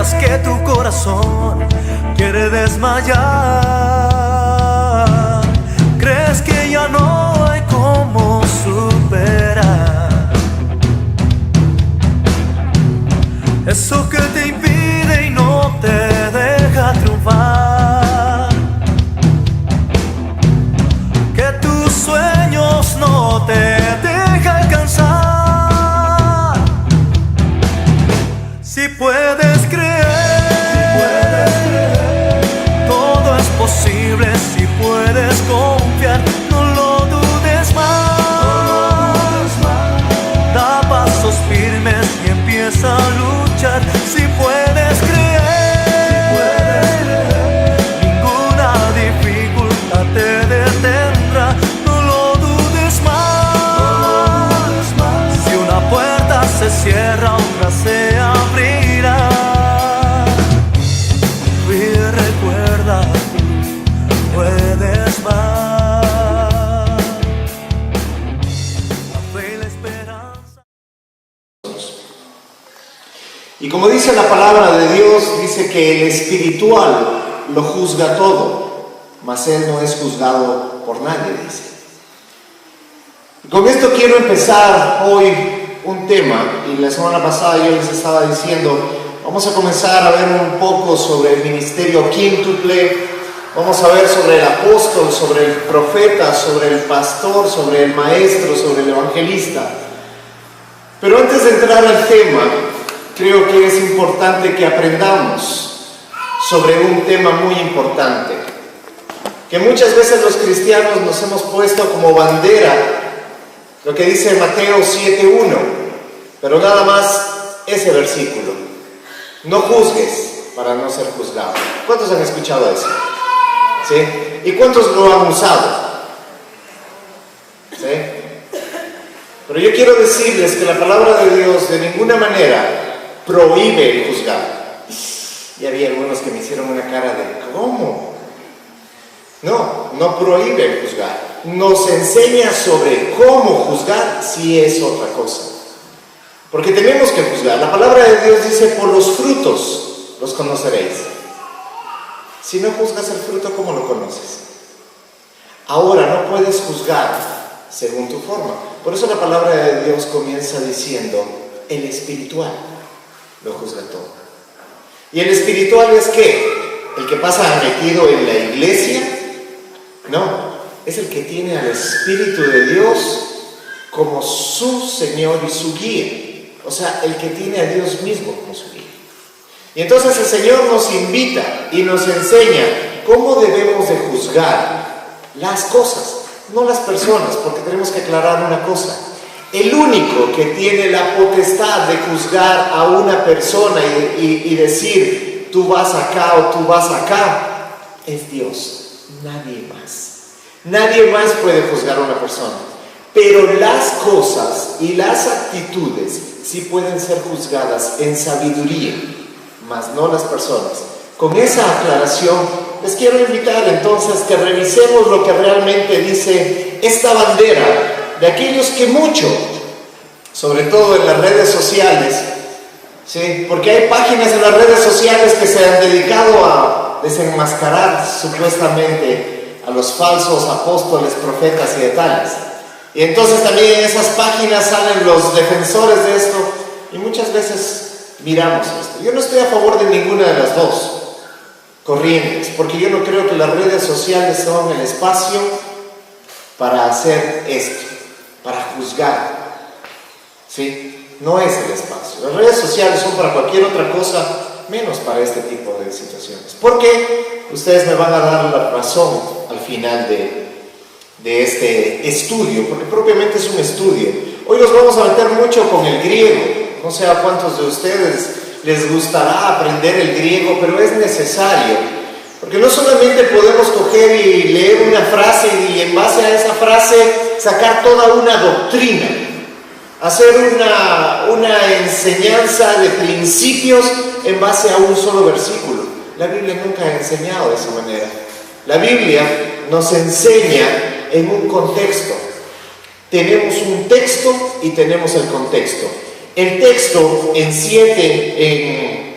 creas que tu corazón quiere desmayar, crees que ya no hay cómo superar eso que te impide y no te deja triunfar, que tus sueños no te dejan alcanzar. Si puedes creer, todo es posible. Si puedes confiar, no lo dudes más. Da pasos firmes y empieza a luchar. Si puedes creer, ninguna dificultad te detendrá. No lo dudes más. Si una puerta se cierra, otra se abrirá. Y recuerda, puedes más. La fe y la esperanza. Y como dice la palabra de Dios, dice que el espiritual lo juzga todo, mas él no es juzgado por nadie, dice. Y con esto quiero empezar hoy un tema, y la semana pasada yo les estaba diciendo, vamos a comenzar a ver un poco sobre el ministerio quíntuple, vamos a ver sobre el apóstol, sobre el profeta, sobre el pastor, sobre el maestro, sobre el evangelista. Pero antes de entrar al tema, creo que es importante que aprendamos sobre un tema muy importante, que muchas veces los cristianos nos hemos puesto como bandera, lo que dice Mateo 7:1, pero nada más ese versículo: no juzgues para no ser juzgado. ¿Cuántos han escuchado eso? ¿Sí? ¿Y cuántos lo han usado? ¿Sí? Pero yo quiero decirles que la palabra de Dios de ninguna manera prohíbe el juzgar. Y había algunos que me hicieron una cara de ¿cómo? No prohíbe el juzgar. Nos enseña sobre cómo juzgar, si es otra cosa. Porque tenemos que juzgar. La palabra de Dios dice: por los frutos los conoceréis. Si no juzgas el fruto, ¿cómo lo conoces? Ahora no puedes juzgar según tu forma. Por eso la palabra de Dios comienza diciendo: el espiritual lo juzga todo. ¿Y el espiritual es qué? ¿El que pasa metido en la iglesia? No, es el que tiene al Espíritu de Dios como su Señor y su guía. O sea, el que tiene a Dios mismo como su guía. Y entonces el Señor nos invita y nos enseña cómo debemos de juzgar las cosas, no las personas, porque tenemos que aclarar una cosa. El único que tiene la potestad de juzgar a una persona y decir tú vas acá o tú vas acá es Dios, nadie más. Nadie más puede juzgar a una persona. Pero las cosas y las actitudes sí pueden ser juzgadas en sabiduría, mas no las personas. Con esa aclaración les quiero invitar entonces que revisemos lo que realmente dice esta bandera de aquellos que mucho, sobre todo en las redes sociales, ¿sí? Porque hay páginas en las redes sociales que se han dedicado a desenmascarar supuestamente a los falsos apóstoles, profetas y de tales. Y entonces también en esas páginas salen los defensores de esto y muchas veces miramos esto. Yo no estoy a favor de ninguna de las dos corrientes, porque yo no creo que las redes sociales son el espacio para hacer esto, para juzgar. ¿Sí? No es el espacio. Las redes sociales son para cualquier otra cosa, menos para este tipo de situaciones. ¿Por qué? Ustedes me van a dar la razón al final de este estudio, porque propiamente es un estudio. Hoy nos vamos a meter mucho con el griego. No sé a cuántos de ustedes les gustará aprender el griego, pero es necesario. Porque no solamente podemos coger y leer una frase y en base a esa frase sacar toda una doctrina, hacer una enseñanza de principios en base a un solo versículo. La Biblia nunca ha enseñado de esa manera. La Biblia nos enseña en un contexto. Tenemos un texto y tenemos el contexto. El texto enciende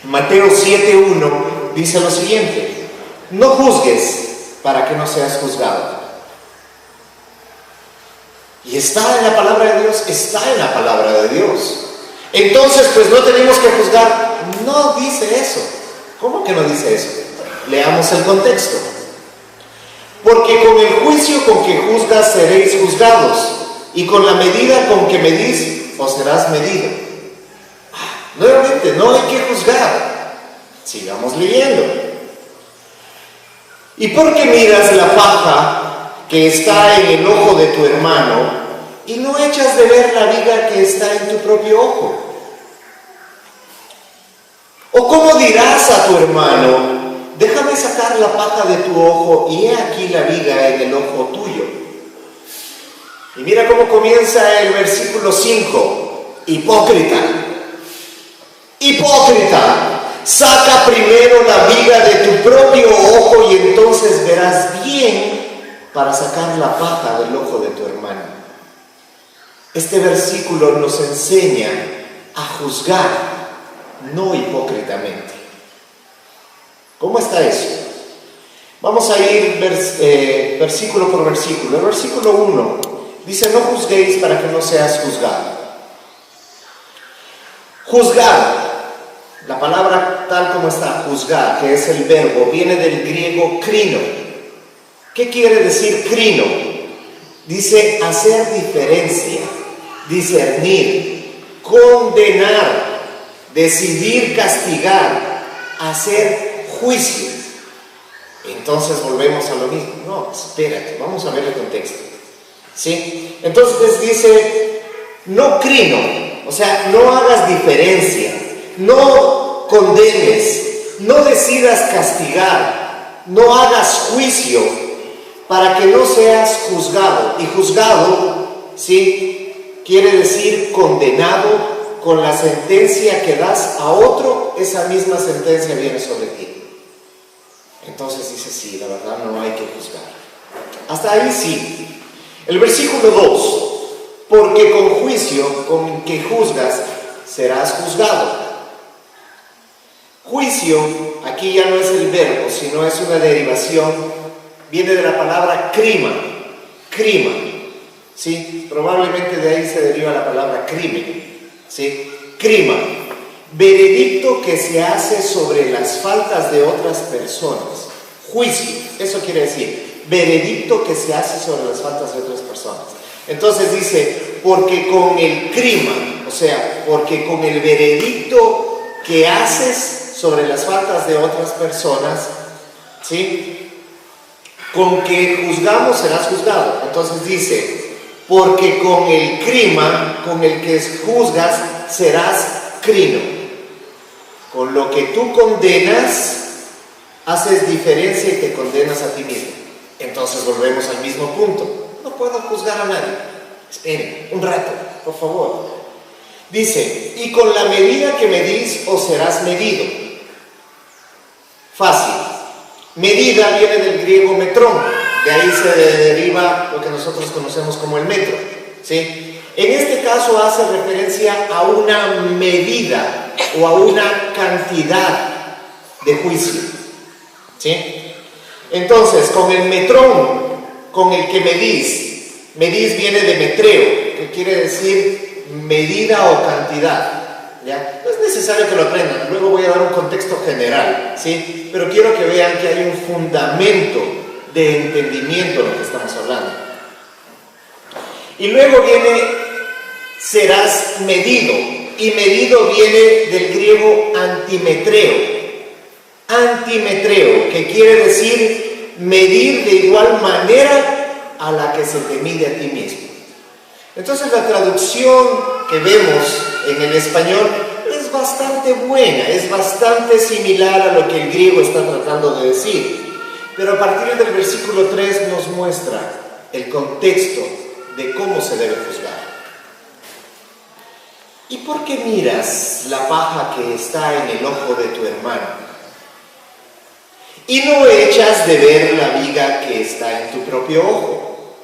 Mateo 7:1 dice lo siguiente: no juzgues para que no seas juzgado. Y está en la palabra de Dios, está en la palabra de Dios. Entonces, pues no tenemos que juzgar. No dice eso. ¿Cómo que no dice eso? Leamos el contexto. Porque con el juicio con que juzgas seréis juzgados, y con la medida con que medís os serás medido. Nuevamente, no hay que juzgar. Sigamos leyendo. ¿Y por qué miras la paja que está en el ojo de tu hermano y no echas de ver la viga que está en tu propio ojo? ¿O cómo dirás a tu hermano: déjame sacar la paja de tu ojo y he aquí la viga en el ojo tuyo? Y mira cómo comienza el versículo 5. Hipócrita, hipócrita, saca primero la viga de tu propio ojo y entonces verás bien para sacar la paja del ojo de tu hermano. Este versículo nos enseña a juzgar, no hipócritamente. ¿Cómo está eso? Vamos a ir versículo por versículo. El versículo 1 dice: no juzguéis para que no seas juzgado. Juzgar, la palabra tal como está, juzgar, que es el verbo, viene del griego krino. ¿Qué quiere decir krino? Dice hacer diferencia, discernir, condenar, decidir castigar, hacer juicio. Entonces volvemos a lo mismo. No, espérate, vamos a ver el contexto. ¿Sí? Entonces dice: no crino, o sea, no hagas diferencia, no condenes, no decidas castigar, no hagas juicio, para que no seas juzgado. Y juzgado, ¿sí?, quiere decir condenado. Con la sentencia que das a otro, esa misma sentencia viene sobre ti. Entonces dice: sí, la verdad no hay que juzgar. Hasta ahí sí. El versículo 2: porque con juicio con que juzgas serás juzgado. Juicio, aquí ya no es el verbo, sino es una derivación, viene de la palabra crima, crima, ¿sí? Probablemente de ahí se deriva la palabra crimen, ¿sí? Crima, veredicto que se hace sobre las faltas de otras personas. Juicio, eso quiere decir, veredicto que se hace sobre las faltas de otras personas. Entonces dice: porque con el crima, o sea, porque con el veredicto que haces sobre las faltas de otras personas, ¿sí?, con que juzgamos serás juzgado. Entonces dice: porque con el crima, con el que juzgas, serás crino. Con lo que tú condenas, haces diferencia y te condenas a ti mismo. Entonces volvemos al mismo punto. No puedo juzgar a nadie. Esperen un rato, por favor. Dice: y con la medida que medís os serás medido. Fácil. Medida viene del griego metrón. De ahí se deriva lo que nosotros conocemos como el metro, ¿sí? En este caso hace referencia a una medida o a una cantidad de juicio, ¿sí? Entonces, con el metrón con el que medís viene de metreo, que quiere decir medida o cantidad, ¿ya? No es necesario que lo aprendan, luego voy a dar un contexto general, ¿sí? Pero quiero que vean que hay un fundamento de entendimiento de lo que estamos hablando. Y luego viene: serás medido, y medido viene del griego antimetreo. Antimetreo, que quiere decir medir de igual manera a la que se te mide a ti mismo. Entonces la traducción que vemos en el español es bastante buena, es bastante similar a lo que el griego está tratando de decir. Pero a partir del versículo 3 nos muestra el contexto de cómo se debe juzgar. ¿Y por qué miras la paja que está en el ojo de tu hermano y no echas de ver la viga que está en tu propio ojo?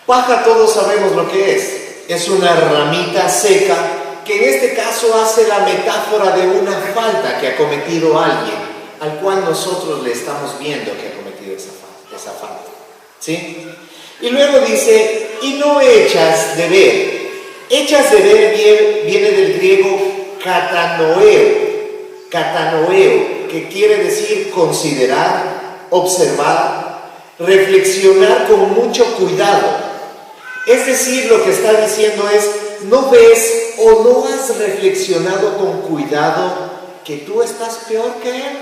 Paja, todos sabemos lo que es. Es una ramita seca que en este caso hace la metáfora de una falta que ha cometido alguien, al cual nosotros le estamos viendo que ha cometido esa falta. ¿Sí? Y luego dice, y no echas de ver. Echas de ver viene del griego katanoeo, que quiere decir considerar, observar, reflexionar con mucho cuidado. Es decir, lo que está diciendo es, ¿no ves o no has reflexionado con cuidado que tú estás peor que él?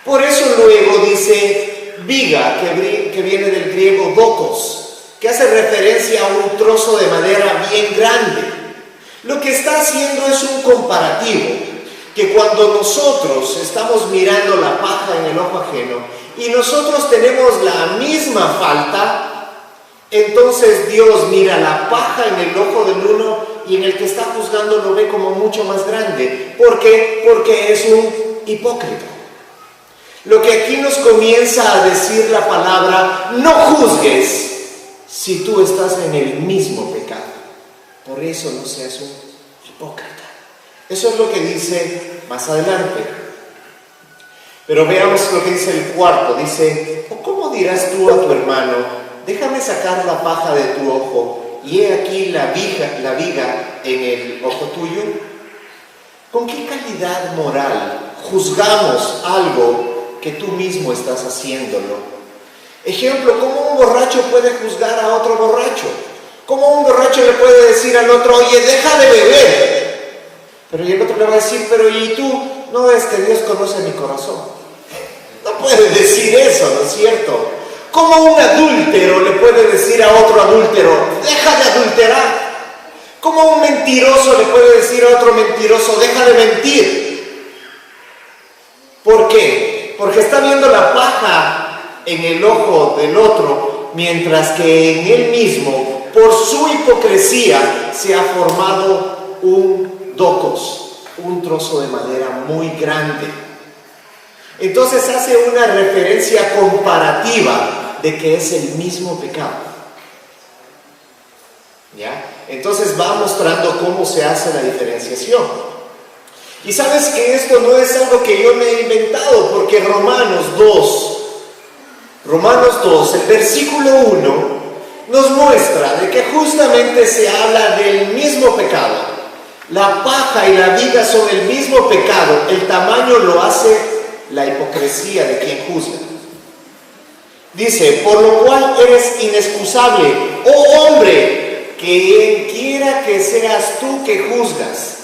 Por eso luego dice viga, que viene del griego dokos, que hace referencia a un trozo de madera bien grande. Lo que está haciendo es un comparativo, que cuando nosotros estamos mirando la paja en el ojo ajeno y nosotros tenemos la misma falta, entonces Dios mira la paja en el ojo del uno y en el que está juzgando lo ve como mucho más grande. ¿Por qué? Porque es un hipócrita. Lo que aquí nos comienza a decir la palabra, no juzgues si tú estás en el mismo pecado. Por eso no seas un hipócrita. Eso es lo que dice más adelante. Pero veamos lo que dice el cuarto. Dice, ¿o cómo dirás tú a tu hermano, déjame sacar la paja de tu ojo y he aquí la viga en el ojo tuyo? ¿Con qué calidad moral juzgamos algo que tú mismo estás haciéndolo? Ejemplo, ¿cómo un borracho puede juzgar a otro borracho? ¿Cómo un borracho le puede decir al otro, oye, deja de beber? Pero y el otro le va a decir, pero ¿y tú? No, es que Dios conoce mi corazón. No puede decir eso, ¿no es cierto? ¿Cómo un adúltero le puede decir a otro adúltero, deja de adulterar? ¿Cómo un mentiroso le puede decir a otro mentiroso, deja de mentir? ¿Por qué? Porque está viendo la paja en el ojo del otro, mientras que en él mismo, por su hipocresía, se ha formado un dokos, un trozo de madera muy grande. Entonces hace una referencia comparativa de que es el mismo pecado. ¿Ya? Entonces va mostrando cómo se hace la diferenciación. Y sabes que esto no es algo que yo me he inventado, porque Romanos 2, el versículo 1, nos muestra de que justamente se habla del mismo pecado. La paja y la viga son el mismo pecado, el tamaño lo hace la hipocresía de quien juzga. Dice, por lo cual eres inexcusable, oh hombre, quien quiera que seas tú que juzgas.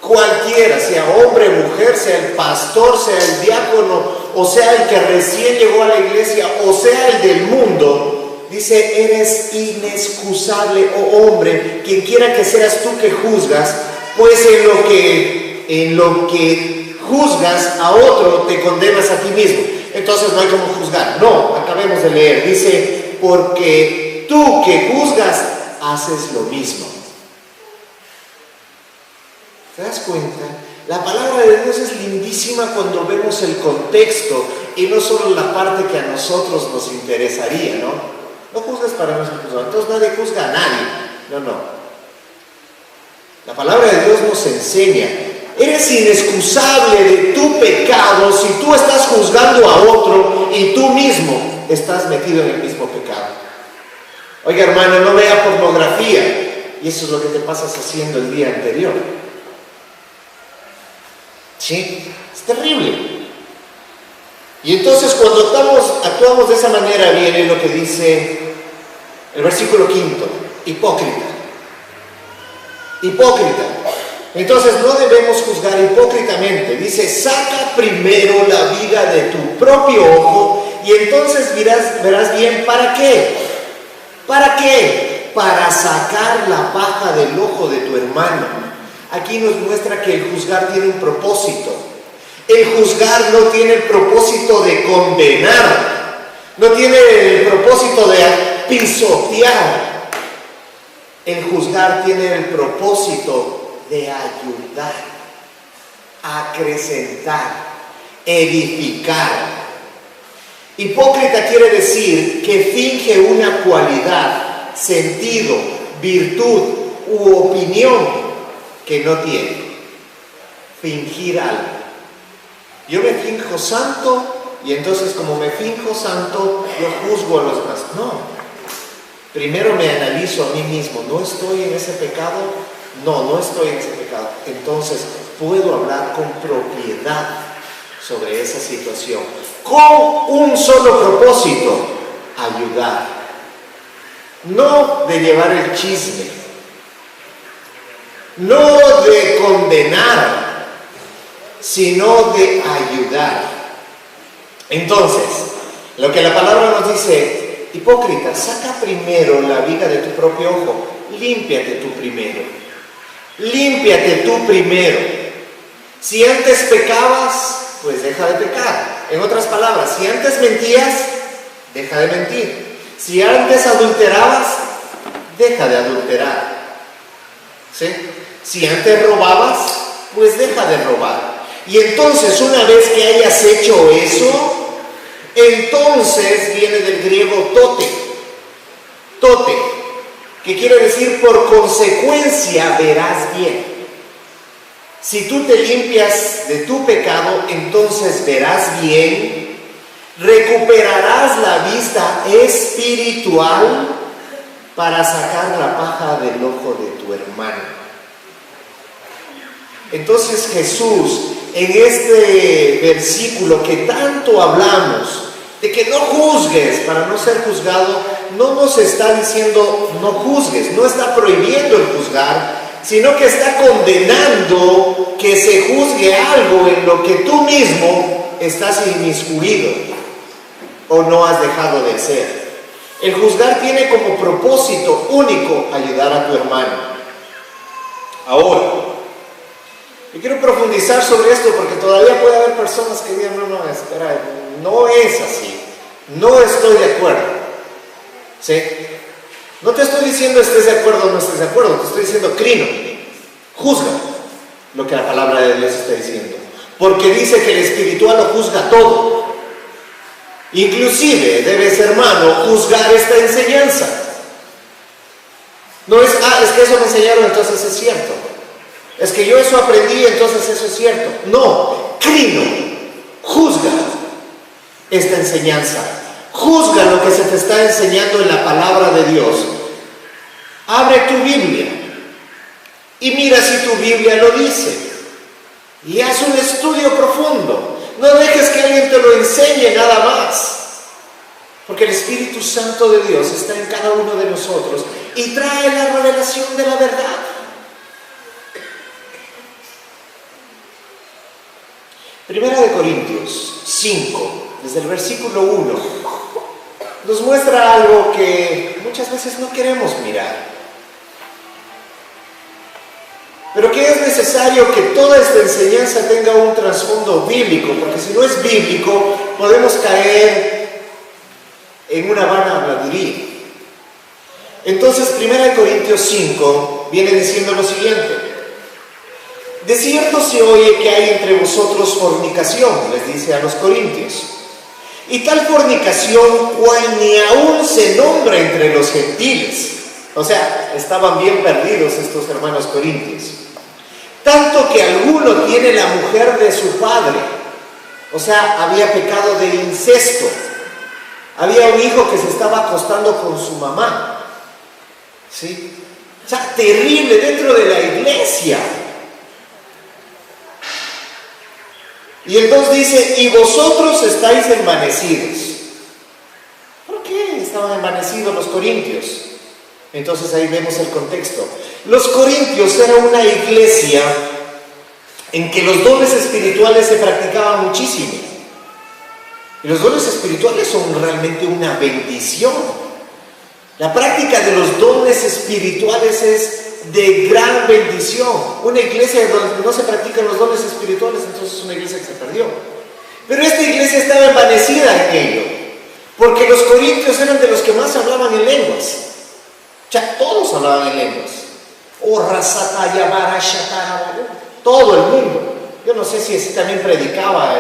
Cualquiera, sea hombre, mujer, sea el pastor, sea el diácono, o sea el que recién llegó a la iglesia, o sea el del mundo, dice, eres inexcusable, oh hombre, quien quiera que seas tú que juzgas, pues en lo que juzgas a otro, te condenas a ti mismo. Entonces no hay como juzgar. No, acabemos de leer, dice, porque tú que juzgas, haces lo mismo. ¿Te das cuenta? La palabra de Dios es lindísima cuando vemos el contexto y no solo la parte que a nosotros nos interesaría, ¿no? No juzgas para no ser juzgado, entonces nadie juzga a nadie. No. La palabra de Dios nos enseña, eres inexcusable de tu pecado si tú estás juzgando a otro y tú mismo estás metido en el mismo pecado. Oiga, hermano, no vea pornografía y eso es lo que te pasas haciendo el día anterior. ¿Sí? Es terrible. Y entonces cuando actuamos de esa manera viene lo que dice el versículo 5, hipócrita. Entonces no debemos juzgar hipócritamente. Dice, saca primero la viga de tu propio ojo y entonces verás bien para qué. ¿Para qué? Para sacar la paja del ojo de tu hermano. Aquí nos muestra que el juzgar tiene un propósito. El juzgar no tiene el propósito de condenar, no tiene el propósito de pisotear. El juzgar tiene el propósito de ayudar, acrecentar, edificar. Hipócrita quiere decir que finge una cualidad, sentido, virtud u opinión que no tiene. Fingir algo. Yo me finjo santo y entonces como me finjo santo, yo juzgo a los demás. No. Primero me analizo a mí mismo. ¿No estoy en ese pecado? No estoy en ese pecado. Entonces puedo hablar con propiedad sobre esa situación. Con un solo propósito: ayudar. No de llevar el chisme. No de condenar, sino de ayudar. Entonces, lo que la palabra nos dice: hipócrita, saca primero la viga de tu propio ojo, límpiate tú primero. Límpiate tú primero. Si antes pecabas, pues deja de pecar. En otras palabras, si antes mentías, deja de mentir. Si antes adulterabas, deja de adulterar. ¿Sí? Si antes robabas, pues deja de robar. Y entonces, una vez que hayas hecho eso, entonces viene del griego tote. Tote, que quiere decir por consecuencia verás bien. Si tú te limpias de tu pecado, entonces verás bien, recuperarás la vista espiritual para sacar la paja del ojo de tu hermano. Entonces Jesús, en este versículo que tanto hablamos, de que no juzgues para no ser juzgado, no nos está diciendo no juzgues, no está prohibiendo el juzgar, sino que está condenando que se juzgue algo en lo que tú mismo estás inmiscuido o no has dejado de hacer. El juzgar tiene como propósito único ayudar a tu hermano. Ahora, yo quiero profundizar sobre esto porque todavía puede haber personas que digan: no, espera, no es así, no estoy de acuerdo. ¿Sí? No te estoy diciendo estés de acuerdo o no estés de acuerdo, te estoy diciendo crino, juzga lo que la palabra de Dios está diciendo. Porque dice que el espiritual lo juzga todo. Inclusive debes, hermano, juzgar esta enseñanza. No es, es que eso me enseñaron, entonces es cierto. Es que yo eso aprendí, entonces eso es cierto. No, crino, juzga esta enseñanza. Juzga lo que se te está enseñando en la palabra de Dios. Abre tu Biblia y mira si tu Biblia lo dice. Y haz un estudio profundo. No dejes que alguien te lo enseñe nada más. Porque el Espíritu Santo de Dios está en cada uno de nosotros y trae la revelación de la verdad. Primera de Corintios 5, desde el versículo 1, nos muestra algo que muchas veces no queremos mirar. Pero que es necesario que toda esta enseñanza tenga un trasfondo bíblico, porque si no es bíblico, podemos caer en una vana habladuría. Entonces, 1 Corintios 5 viene diciendo lo siguiente: de cierto se oye que hay entre vosotros fornicación, les dice a los corintios, y tal fornicación cual ni aún se nombra entre los gentiles. O sea, estaban bien perdidos estos hermanos corintios. Tanto que alguno tiene la mujer de su padre. O sea, había pecado de incesto. Había un hijo que se estaba acostando con su mamá. ¿Sí? O sea, terrible dentro de la iglesia. Y el 2 dice: y vosotros estáis envanecidos. ¿Por qué estaban envanecidos los corintios? Entonces ahí vemos el contexto. Los corintios eran una iglesia en que los dones espirituales se practicaban muchísimo. Y los dones espirituales son realmente una bendición. La práctica de los dones espirituales es de gran bendición. Una iglesia donde no se practican los dones espirituales, entonces es una iglesia que se perdió. Pero esta iglesia estaba envanecida en ello, porque los corintios eran de los que más hablaban en lenguas. Ya todos hablaban en lenguas. Todo el mundo. Yo no sé si así también predicaba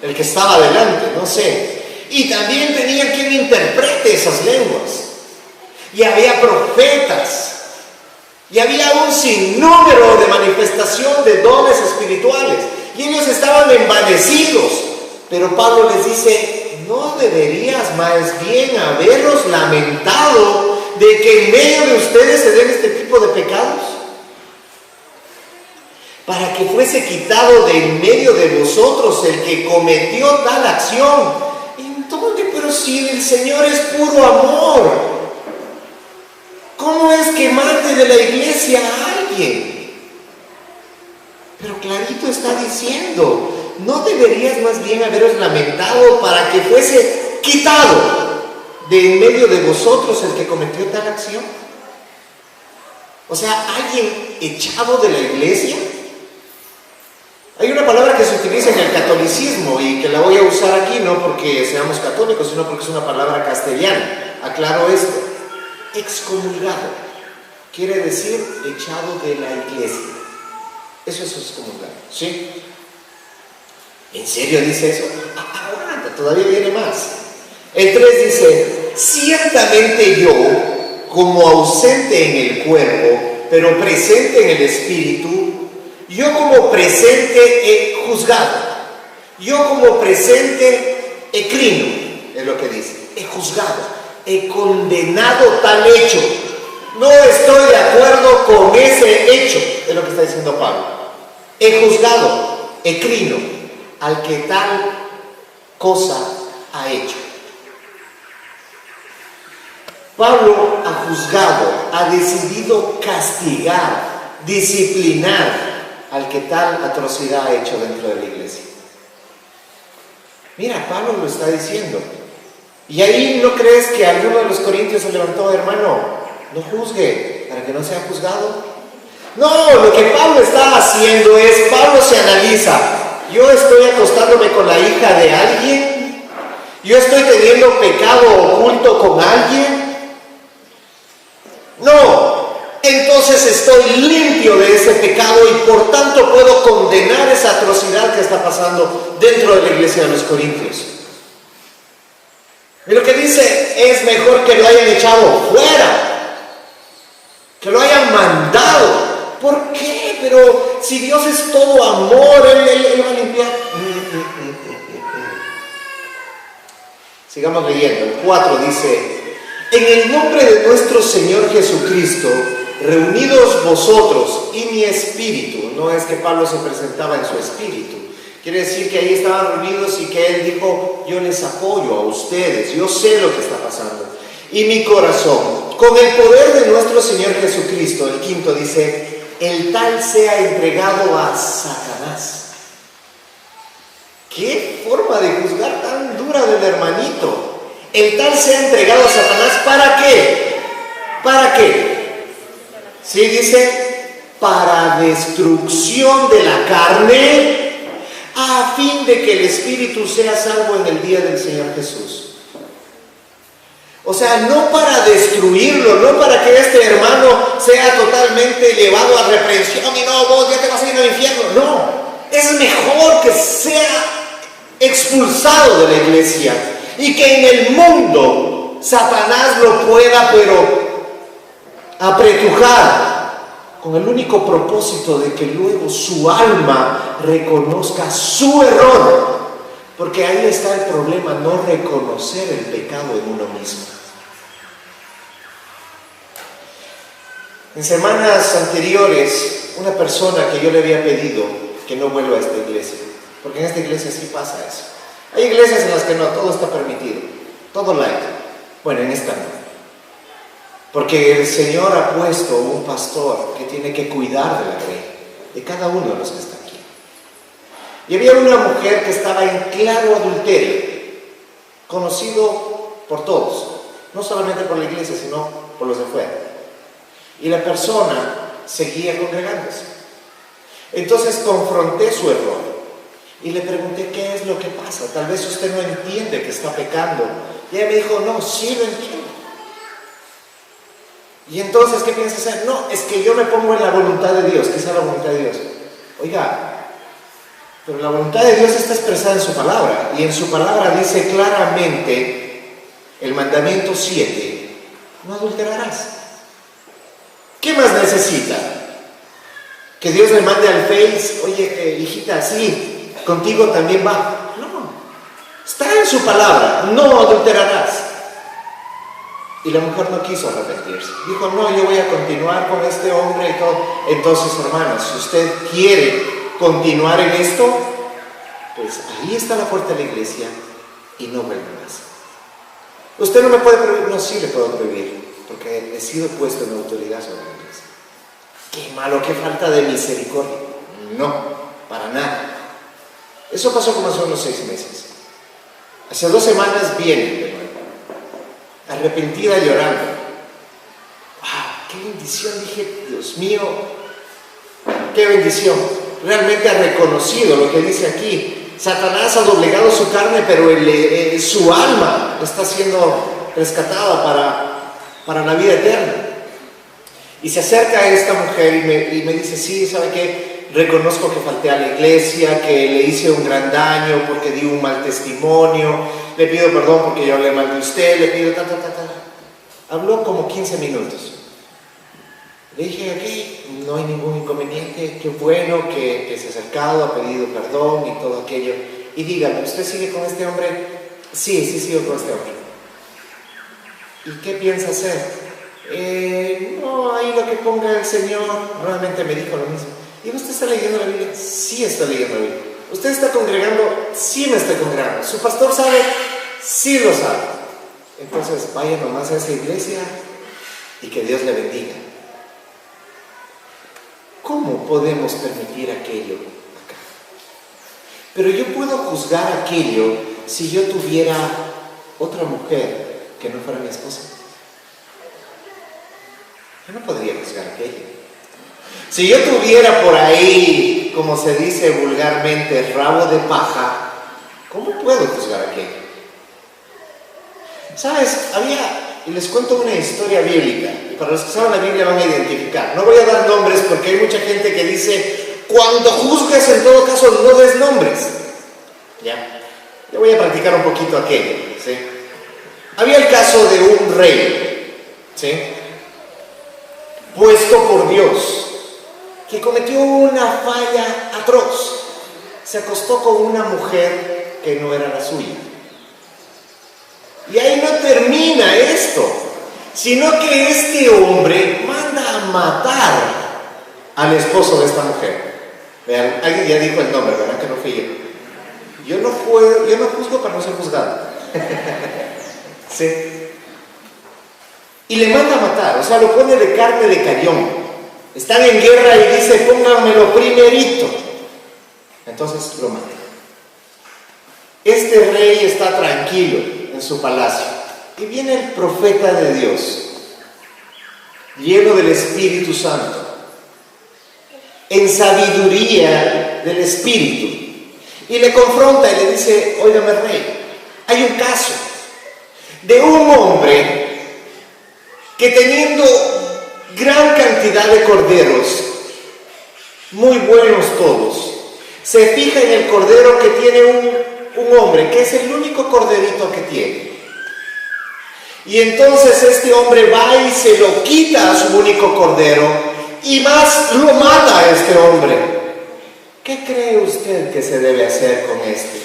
el que estaba delante, no sé. Y también tenían quien interprete esas lenguas. Y había profetas. Y había un sinnúmero de manifestación de dones espirituales. Y ellos estaban envanecidos. Pero Pablo les dice, ¿no deberías más bien haberos lamentado de que en medio de ustedes se den este tipo de pecados? Para que fuese quitado de en medio de vosotros el que cometió tal acción. Entonces, pero si el Señor es puro amor, ¿cómo es quemarte de la iglesia a alguien? Pero clarito está diciendo, ¿no deberías más bien haberos lamentado para que fuese quitado de en medio de vosotros el que cometió tal acción? O sea, alguien echado de la iglesia. Hay una palabra que se utiliza en el catolicismo y que la voy a usar aquí no porque seamos católicos, sino porque es una palabra castellana. Aclaro esto. Excomulgado quiere decir echado de la iglesia. Eso es excomulgado, ¿sí? ¿En serio dice eso? Aguanta, todavía viene más. El 3 dice, ciertamente yo, como ausente en el cuerpo, pero presente en el espíritu, yo como presente he juzgado, yo como presente he crino, es lo que dice, he juzgado, he condenado tal hecho. No estoy de acuerdo con ese hecho, es lo que está diciendo Pablo. He juzgado, he crino al que tal cosa ha hecho. Pablo ha juzgado, ha decidido castigar, disciplinar al que tal atrocidad ha hecho dentro de la iglesia. Mira, Pablo lo está diciendo. Y ahí no crees que alguno de los corintios se levantó, hermano, no juzgue para que no sea juzgado. No, lo que Pablo está haciendo es, Pablo se analiza, yo estoy acostándome con la hija de alguien, yo estoy teniendo pecado oculto con alguien. No, entonces estoy limpio de ese pecado y por tanto puedo condenar esa atrocidad que está pasando dentro de la iglesia de los Corintios. Y lo que dice es mejor que lo hayan echado fuera, que lo hayan mandado. ¿Por qué? Pero si Dios es todo amor, Él va a limpiar. Sigamos leyendo. El 4 dice, en el nombre de nuestro Señor Jesucristo, reunidos vosotros y mi espíritu. No es que Pablo se presentaba en su espíritu. Quiere decir que ahí estaban reunidos y que él dijo, yo les apoyo a ustedes, yo sé lo que está pasando. Y mi corazón, con el poder de nuestro Señor Jesucristo. El 5 dice, el tal sea entregado a Satanás. ¿Qué forma de juzgar tan dura del hermanito? El tal sea entregado a Satanás, ¿para qué? ¿Para qué? Sí, dice, para destrucción de la carne, a fin de que el espíritu sea salvo en el día del Señor Jesús. O sea, no para destruirlo, no para que este hermano sea totalmente llevado a reprensión y no, vos ya te vas a ir al infierno. No, es mejor que sea expulsado de la iglesia y que en el mundo Satanás lo pueda, pero apretujar, con el único propósito de que luego su alma reconozca su error, porque ahí está el problema, no reconocer el pecado en uno mismo. En semanas anteriores, una persona que yo le había pedido que no vuelva a esta iglesia, porque en esta iglesia sí pasa eso. Hay iglesias en las que no, todo está permitido, todo light. Bueno, en esta no. Porque el Señor ha puesto un pastor que tiene que cuidar de la ley, de cada uno de los que están aquí. Y había una mujer que estaba en claro adulterio, conocido por todos, no solamente por la iglesia, sino por los de afuera. Y la persona seguía congregándose. Entonces confronté su error y le pregunté, ¿qué es lo que pasa? Tal vez usted no entiende que está pecando. Y ella me dijo, no, sí lo entiendo. Y entonces, ¿qué piensa hacer? No, es que yo me pongo en la voluntad de Dios. ¿Qué es la voluntad de Dios? Oiga, pero la voluntad de Dios está expresada en su palabra. Y en su palabra dice claramente, el mandamiento 7, no adulterarás. ¿Qué más necesita? Que Dios le mande al Face, oye, hijita, sí, contigo también va. No, está en su palabra, no adulterarás. Y la mujer no quiso arrepentirse. Dijo, no, yo voy a continuar con este hombre y todo. Entonces, hermanas, si usted quiere continuar en esto, pues ahí está la puerta de la iglesia y no vuelve más. Usted no me puede prohibir, no, sí le puedo prohibir, porque he sido puesto en autoridad sobre la iglesia. Qué malo, qué falta de misericordia. No, para nada. Eso pasó como hace unos 6 meses. Hace 2 semanas viene de nuevo, arrepentida, llorando. ¡Wow! ¡Qué bendición! Dije, Dios mío, qué bendición. Realmente ha reconocido lo que dice aquí. Satanás ha doblegado su carne, pero su alma está siendo rescatada para la vida eterna. Y se acerca a esta mujer y me dice, sí, ¿sabe qué? Reconozco que falté a la iglesia, que le hice un gran daño porque di un mal testimonio, le pido perdón porque yo hablé mal de usted, le pido Habló como 15 minutos. Le dije, aquí no hay ningún inconveniente, qué bueno que se ha acercado, ha pedido perdón y todo aquello. Y dígame, ¿usted sigue con este hombre? Sí, sigo con este hombre. ¿Y qué piensa hacer? No, ahí lo que ponga el Señor. Nuevamente me dijo lo mismo. ¿Y usted está leyendo la Biblia? Sí, está leyendo la Biblia. ¿Usted está congregando? Sí, me estoy congregando. ¿Su pastor sabe? Sí lo sabe. Entonces vaya nomás a esa iglesia y que Dios le bendiga. ¿Cómo podemos permitir aquello acá? Pero yo puedo juzgar aquello si yo tuviera otra mujer que no fuera mi esposa. Yo no podría juzgar aquello. Si yo tuviera por ahí, como se dice vulgarmente, rabo de paja, ¿cómo puedo juzgar aquello? ¿Sabes? Y les cuento una historia bíblica, y para los que saben la Biblia van a identificar. No voy a dar nombres porque hay mucha gente que dice, cuando juzgues en todo caso no des nombres. ¿Ya? Yo voy a practicar un poquito aquello, ¿sí? Había el caso de un rey, ¿sí? Puesto por Dios, que cometió una falla atroz. Se acostó con una mujer que no era la suya. Y ahí no termina esto, sino que este hombre manda a matar al esposo de esta mujer. Vean, alguien ya dijo el nombre, ¿verdad? Que no fui yo. Yo no juzgo para no ser juzgado. ¿Sí? Y le manda a matar, o sea, lo pone de carne de cañón. Están en guerra y dice, pónganmelo primerito. Entonces lo mata. Este rey está tranquilo en su palacio. Y viene el profeta de Dios, lleno del Espíritu Santo, en sabiduría del Espíritu, y le confronta y le dice, óigame rey, hay un caso de un hombre que teniendo gran cantidad de corderos, muy buenos todos, se fija en el cordero que tiene un hombre, que es el único corderito que tiene. Y entonces este hombre va y se lo quita a su único cordero, y más lo mata a este hombre. ¿Qué cree usted que se debe hacer con este?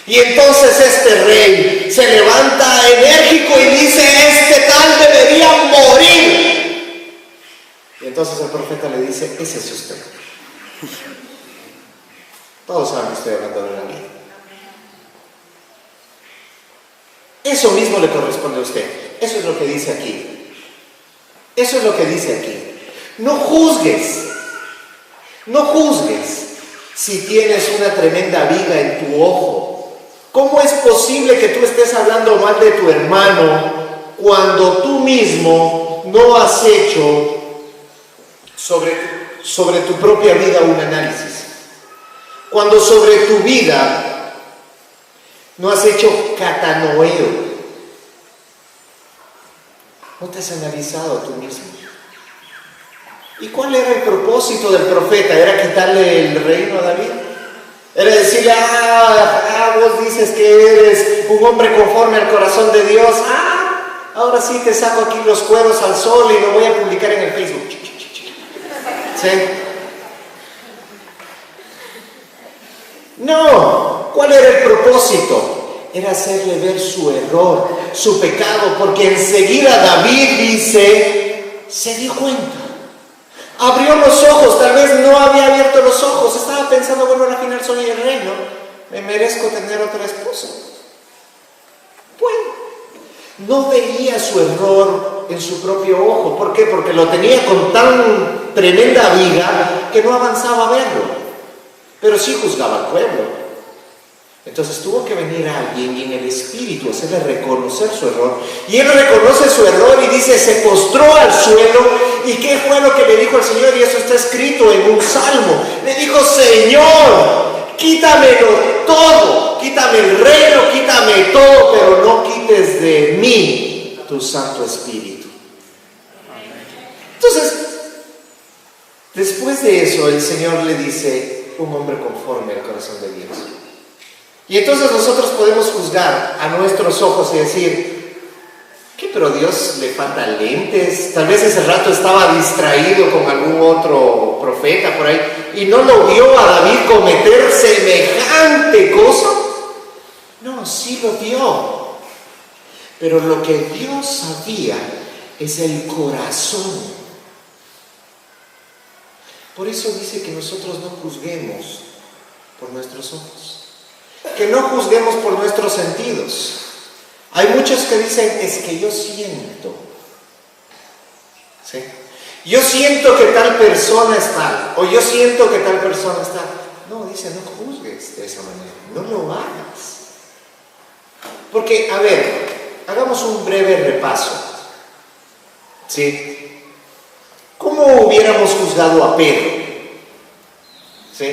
Y entonces este rey se levanta enérgico y dice, este tal debería morir. Y entonces el profeta le dice, ese es usted. Todos saben que estoy hablando de la vida. Eso mismo le corresponde a usted. Eso es lo que dice aquí. Eso es lo que dice aquí. No juzgues. No juzgues si tienes una tremenda viga en tu ojo. ¿Cómo es posible que tú estés hablando mal de tu hermano cuando tú mismo no has hecho sobre tu propia vida un análisis? Cuando sobre tu vida no has hecho catanoeo. No te has analizado tú mismo. ¿Y cuál era el propósito del profeta? ¿Era quitarle el reino a David? Era decirle, vos dices que eres un hombre conforme al corazón de Dios. ahora sí te saco aquí los cueros al sol y lo voy a publicar en el Facebook. ¿Sí? No, ¿cuál era el propósito? Era hacerle ver su error, su pecado, porque enseguida David dice, se dio cuenta. Abrió los ojos, tal vez no había abierto los ojos, estaba pensando, bueno, al final soy el rey, ¿no? Me merezco tener otra esposa. Bueno, no veía su error en su propio ojo. ¿Por qué? Porque lo tenía con tan tremenda viga que no avanzaba a verlo, pero sí juzgaba al pueblo. Entonces tuvo que venir alguien y en el espíritu hacerle reconocer su error. Y él reconoce su error y dice, se postró al suelo. ¿Y qué fue lo que le dijo al Señor? Y eso está escrito en un salmo. Le dijo, Señor, quítamelo todo, quítame el reino, quítame todo, pero no quites de mí tu Santo Espíritu. Entonces, después de eso, el Señor le dice, un hombre conforme al corazón de Dios. Y entonces nosotros podemos juzgar a nuestros ojos y decir, ¿qué? Pero Dios le falta lentes, tal vez ese rato estaba distraído con algún otro profeta por ahí y no lo vio a David cometer semejante cosa. No, sí lo vio, pero lo que Dios sabía es el corazón. Por eso dice que nosotros no juzguemos por nuestros ojos, que no juzguemos por nuestros sentidos. Hay muchos que dicen, es que yo siento, ¿sí? Yo siento que tal persona es tal, o yo siento que tal persona es tal. No, dice, no juzgues de esa manera, no lo hagas. Porque, a ver, hagamos un breve repaso, ¿sí? ¿Cómo hubiéramos juzgado a Pedro? ¿Sí?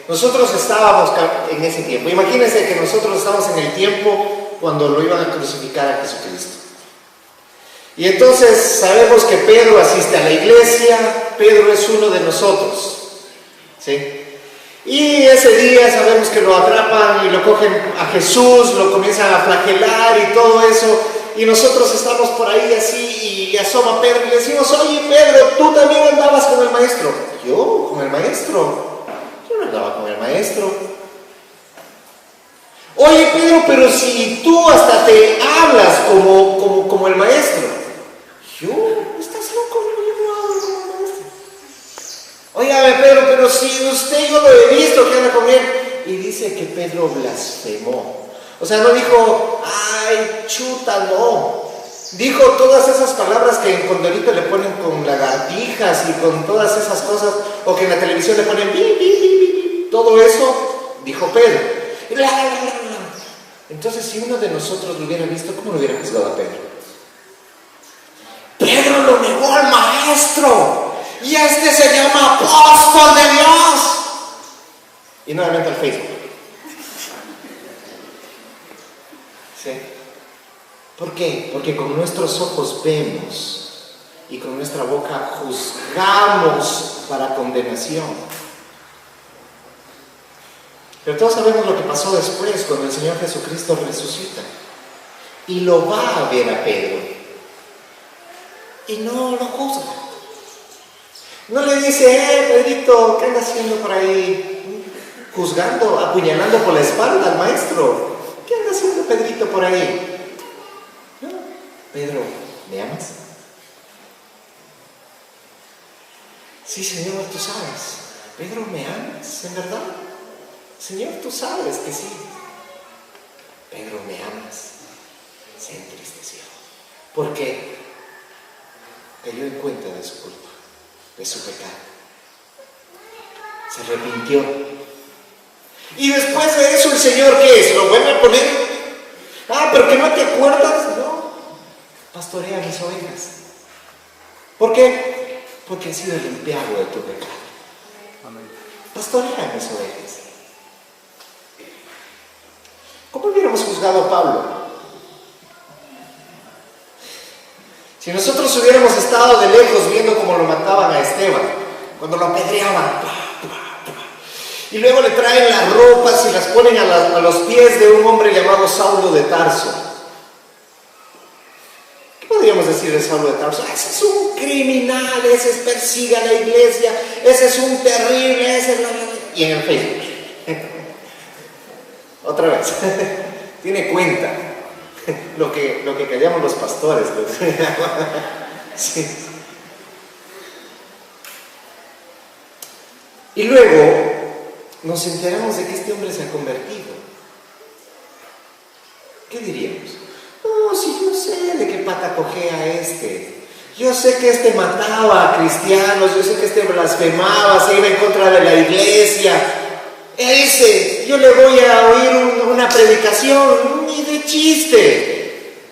Nosotros estábamos en ese tiempo. Imagínense que nosotros estábamos en el tiempo cuando lo iban a crucificar a Jesucristo. Y entonces sabemos que Pedro asiste a la iglesia, Pedro es uno de nosotros, ¿sí? Y ese día sabemos que lo atrapan y lo cogen a Jesús, lo comienzan a flagelar y todo eso. Y nosotros estamos por ahí así y asoma Pedro y le decimos, oye Pedro, tú también andabas con el maestro. ¿Yo? ¿Con el maestro? Yo no andaba con el maestro. Oye Pedro, pero si tú hasta te hablas como el maestro. ¿Yo? ¿Estás loco? Yo no hablo como el maestro. Óigame Pedro, pero si usted yo lo he visto que anda con él. Y dice que Pedro blasfemó. O sea, no dijo, ay, chuta, no. Dijo todas esas palabras que en Condorito le ponen con lagartijas y con todas esas cosas, o que en la televisión le ponen bi, bi, bi, bi. Todo eso dijo Pedro. Entonces, si uno de nosotros lo hubiera visto, ¿cómo lo hubiera juzgado a Pedro? Pedro lo negó al maestro, y este se llama apóstol de Dios. Y nuevamente al Facebook. ¿Sí? ¿Por qué? Porque con nuestros ojos vemos y con nuestra boca juzgamos para condenación. Pero todos sabemos lo que pasó después cuando el Señor Jesucristo resucita y lo va a ver a Pedro y no lo juzga. No le dice, Pedrito, ¿qué andas haciendo por ahí? Juzgando, apuñalando por la espalda al maestro. ¿Qué anda haciendo Pedrito por ahí? No, Pedro, ¿me amas? Sí, Señor, tú sabes. Pedro, ¿me amas? ¿En verdad? Señor, tú sabes que sí. Pedro, ¿me amas? Se entristeció. ¿Por qué? Cayó en cuenta de su culpa, de su pecado. Se arrepintió. Y después de eso, ¿el Señor qué es? ¿Lo vuelve a poner? Ah, pero que no te acuerdas. No, pastorea mis ovejas. ¿Por qué? Porque he sido limpiado de tu pecado. Amén. Pastorea mis ovejas. ¿Cómo hubiéramos juzgado a Pablo? Si nosotros hubiéramos estado de lejos viendo cómo lo mataban a Esteban, cuando lo apedreaban, y luego le traen las ropas y las ponen a los pies de un hombre llamado Saulo de Tarso. ¿Qué podríamos decir de Saulo de Tarso? Ese es un criminal, ese es persigue a la iglesia, ese es un terrible, ese es la... Y en el Facebook. Otra vez. Tiene cuenta lo que callamos los pastores. Sí. Y luego nos enteramos de que este hombre se ha convertido. ¿Qué diríamos? No, si yo sé de qué pata cojea este. Yo sé que este mataba a cristianos, yo sé que este blasfemaba, se iba en contra de la iglesia. Ese, yo le voy a oír una predicación, ni de chiste.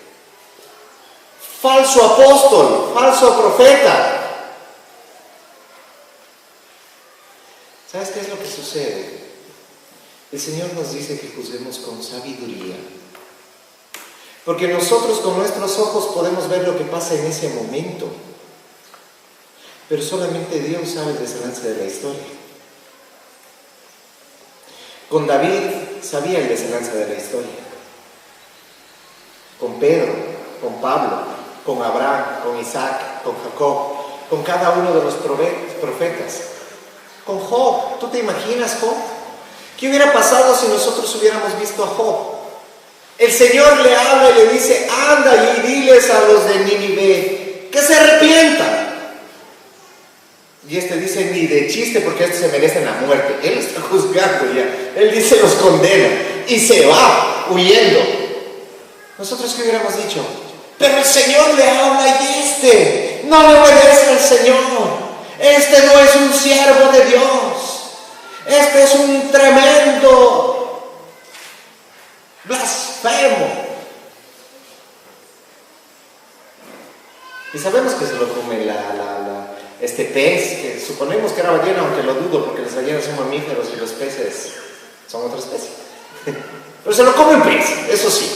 Falso apóstol, falso profeta. ¿Sabes qué es lo que sucede? El Señor nos dice que juzguemos con sabiduría. Porque nosotros con nuestros ojos podemos ver lo que pasa en ese momento. Pero solamente Dios sabe el desenlace de la historia. Con David sabía el desenlace de la historia. Con Pedro, con Pablo, con Abraham, con Isaac, con Jacob, con cada uno de los profetas. Con Job. ¿Tú te imaginas, Job? ¿Qué hubiera pasado si nosotros hubiéramos visto a Job? El Señor le habla y le dice: anda y diles a los de Nínive que se arrepientan. Y este dice: ni de chiste, porque estos se merecen la muerte. Él está juzgando ya. Él dice: los condena. Y se va huyendo. ¿Nosotros qué hubiéramos dicho? Pero el Señor le habla y este no le obedece al Señor. Este no es un siervo de Dios. Este es un tremendo blasfemo. Y sabemos que se lo come este pez, que suponemos que era ballena, aunque lo dudo, porque las ballenas son mamíferos y los peces son otra especie. Pero se lo come un pez, eso sí.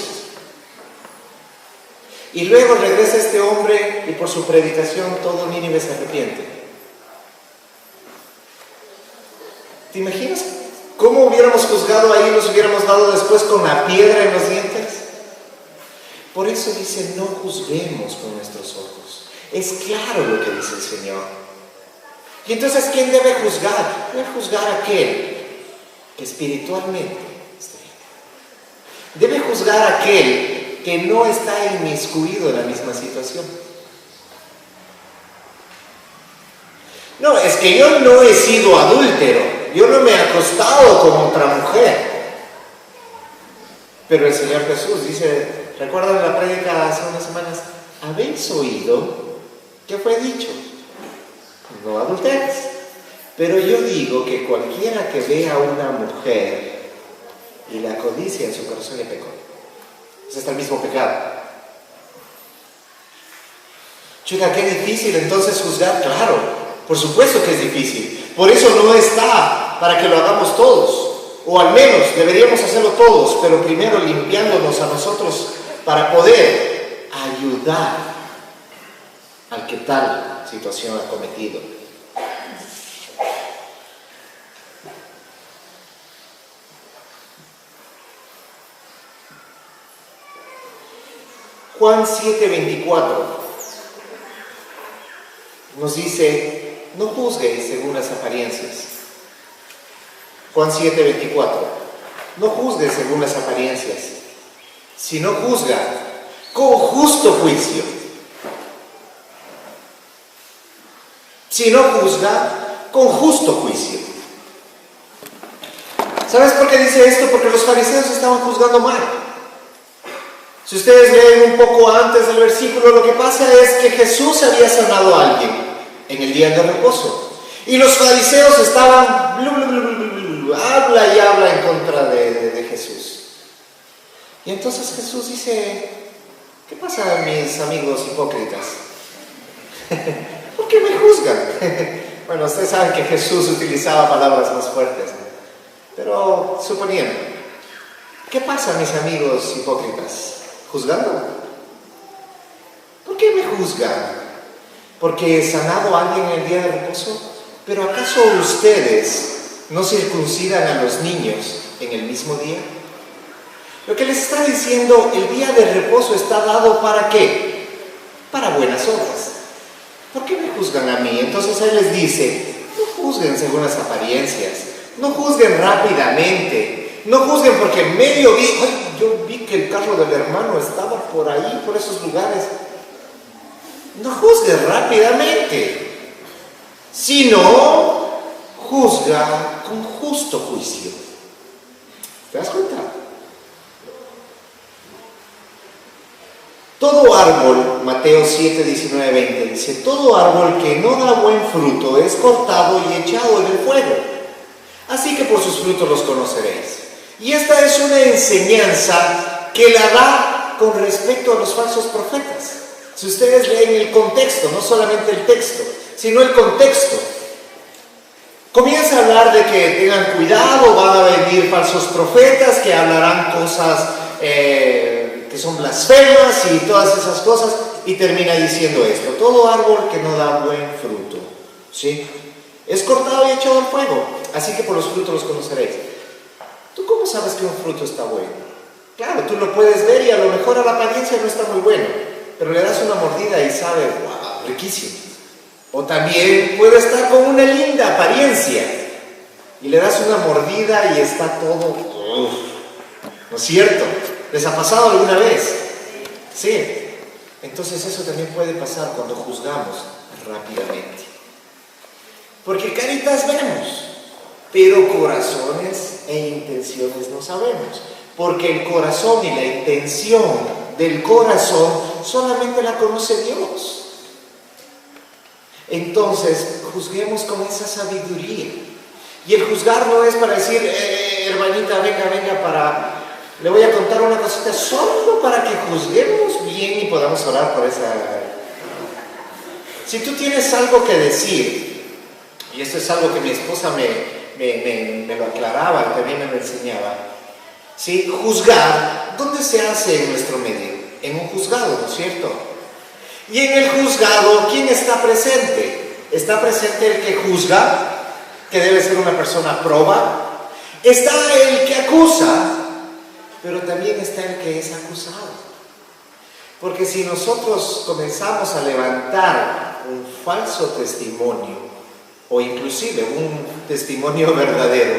Y luego regresa este hombre y por su predicación todo Nínive se arrepiente. ¿Te imaginas cómo hubiéramos juzgado ahí y nos hubiéramos dado después con la piedra en los dientes? Por eso dice: no juzguemos con nuestros ojos. Es claro lo que dice el Señor. Y entonces, ¿quién debe juzgar? Debe juzgar a aquel que espiritualmente está bien. Debe juzgar a aquel que no está inmiscuido en la misma situación. No, es que yo no he sido adúltero. Yo no me he acostado con otra mujer. Pero el Señor Jesús dice, ¿recuerdan la prédica hace unas semanas? ¿Habéis oído qué fue dicho? No adulteres. Pero yo digo que cualquiera que vea a una mujer y la codicia en su corazón le pecó. Ese es el mismo pecado. Chica, qué difícil entonces juzgar. Claro, por supuesto que es difícil. Por eso no está para que lo hagamos todos, o al menos deberíamos hacerlo todos, pero primero limpiándonos a nosotros para poder ayudar al que tal situación ha cometido. Juan 7:24 nos dice: no juzguéis según las apariencias. Juan 7:24. No juzgues según las apariencias, sino juzga con justo juicio. Sino juzga con justo juicio. ¿Sabes por qué dice esto? Porque los fariseos estaban juzgando mal. Si ustedes leen un poco antes del versículo, lo que pasa es que Jesús había sanado a alguien en el día de reposo. Y los fariseos estaban habla y habla en contra de Jesús. Y entonces Jesús dice: ¿qué pasa, mis amigos hipócritas? ¿Por qué me juzgan? Bueno, ustedes saben que Jesús utilizaba palabras más fuertes, ¿no? Pero suponiendo, ¿qué pasa, mis amigos hipócritas? ¿Juzgando? ¿Por qué me juzgan? ¿Porque he sanado a alguien en el día de reposo? ¿Pero acaso ustedes no circuncidan a los niños en el mismo día? Lo que les está diciendo, el día de reposo está dado ¿para qué? para buenas obras. ¿Por qué me juzgan a mí? Entonces Él les dice, no juzguen según las apariencias, no juzguen rápidamente, no juzguen porque medio vi, ay, yo vi que el carro del hermano estaba por ahí, por esos lugares. No juzguen rápidamente, sino juzga con justo juicio. ¿Te das cuenta? Todo árbol, Mateo 7, 19, 20, dice, todo árbol que no da buen fruto es cortado y echado en el fuego. Así que por sus frutos los conoceréis. Y esta es una enseñanza que la da con respecto a los falsos profetas. Si ustedes leen el contexto, no solamente el texto, sino el contexto, comienza a hablar de que tengan cuidado, van a venir falsos profetas que hablarán cosas que son blasfemas y todas esas cosas, y termina diciendo esto: todo árbol que no da buen fruto, ¿sí?, es cortado y echado al fuego. Así que por los frutos los conoceréis. ¿Tú cómo sabes que un fruto está bueno? Claro, tú lo puedes ver y a lo mejor a la apariencia no está muy bueno, pero le das una mordida y sabe, wow, riquísimo. O también puede estar con una linda apariencia y le das una mordida y está todo, ¿no es cierto? ¿Les ha pasado alguna vez? Sí. Entonces eso también puede pasar cuando juzgamos rápidamente. Porque caritas vemos, pero corazones e intenciones no sabemos. Porque el corazón y la intención del corazón solamente la conoce Dios. Entonces, juzguemos con esa sabiduría. Y el juzgar no es para decir, hermanita, venga, le voy a contar una cosita solo para que juzguemos bien y podamos orar por esa. Si tú tienes algo que decir, y esto es algo que mi esposa me lo aclaraba y también me lo enseñaba, ¿sí? Juzgar, ¿dónde se hace en nuestro medio? En un juzgado, ¿no es cierto? Y en el juzgado, ¿quién está presente? Está presente el que juzga, que debe ser una persona proba. Está el que acusa, pero también está el que es acusado. Porque si nosotros comenzamos a levantar un falso testimonio, o inclusive un testimonio verdadero,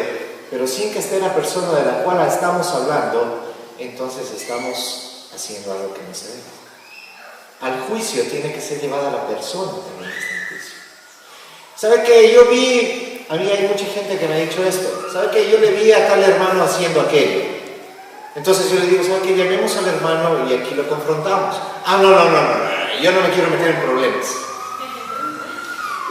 pero sin que esté la persona de la cual estamos hablando, entonces estamos haciendo algo que no se debe. Al juicio tiene que ser llevada la persona también que está en juicio. ¿Sabe qué? Yo vi, a mí hay mucha gente que me ha dicho esto, ¿sabe qué? Yo le vi a tal hermano haciendo aquello. Entonces yo le digo, ¿sabe qué? Llamemos al hermano y aquí lo confrontamos. No, yo no me quiero meter en problemas.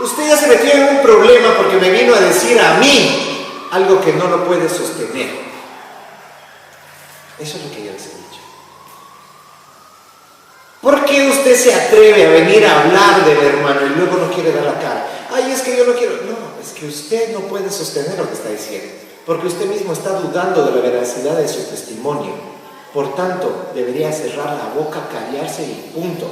Usted ya se metió en un problema porque me vino a decir a mí algo que no lo puede sostener. Eso es lo que yo les he dicho. ¿Por qué usted se atreve a venir a hablar del hermano y luego no quiere dar la cara? Ay, es que yo no quiero. No, es que usted no puede sostener lo que está diciendo, porque usted mismo está dudando de la veracidad de su testimonio. Por tanto, debería cerrar la boca, callarse y punto.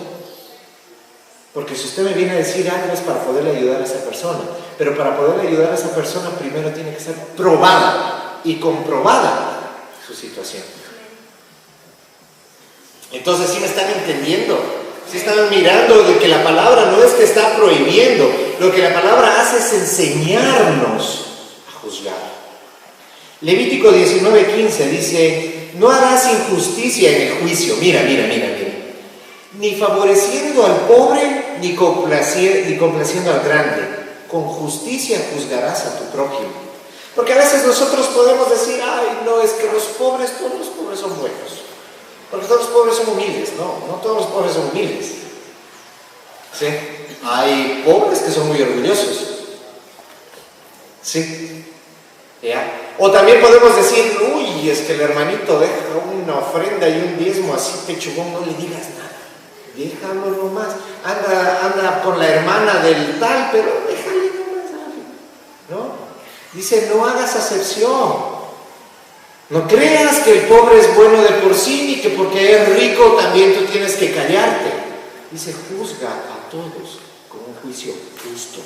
Porque si usted me viene a decir algo es para poderle ayudar a esa persona, pero para poderle ayudar a esa persona primero tiene que ser probada y comprobada su situación. Entonces, ¿sí me están entendiendo? ¿Sí están mirando de que la palabra no es que está prohibiendo? Lo que la palabra hace es enseñarnos a juzgar. Levítico 19:15 dice: no harás injusticia en el juicio. Mira. Ni favoreciendo al pobre, ni complaciendo al grande. Con justicia juzgarás a tu prójimo. Porque a veces nosotros podemos decir, ay, no, es que todos los pobres son buenos. Porque todos los pobres son humildes. No todos los pobres son humildes. ¿Sí? Hay pobres que son muy orgullosos. ¿Sí? ¿Ya? O también podemos decir, uy, es que el hermanito deja una ofrenda y un diezmo así pechugón, no le digas nada. Déjalo nomás. Anda con la hermana del tal, pero déjale nomás. ¿No? Dice, no hagas acepción. No creas que el pobre es bueno de por sí, ni que porque es rico también tú tienes que callarte. Dice, juzga a todos con un juicio justo.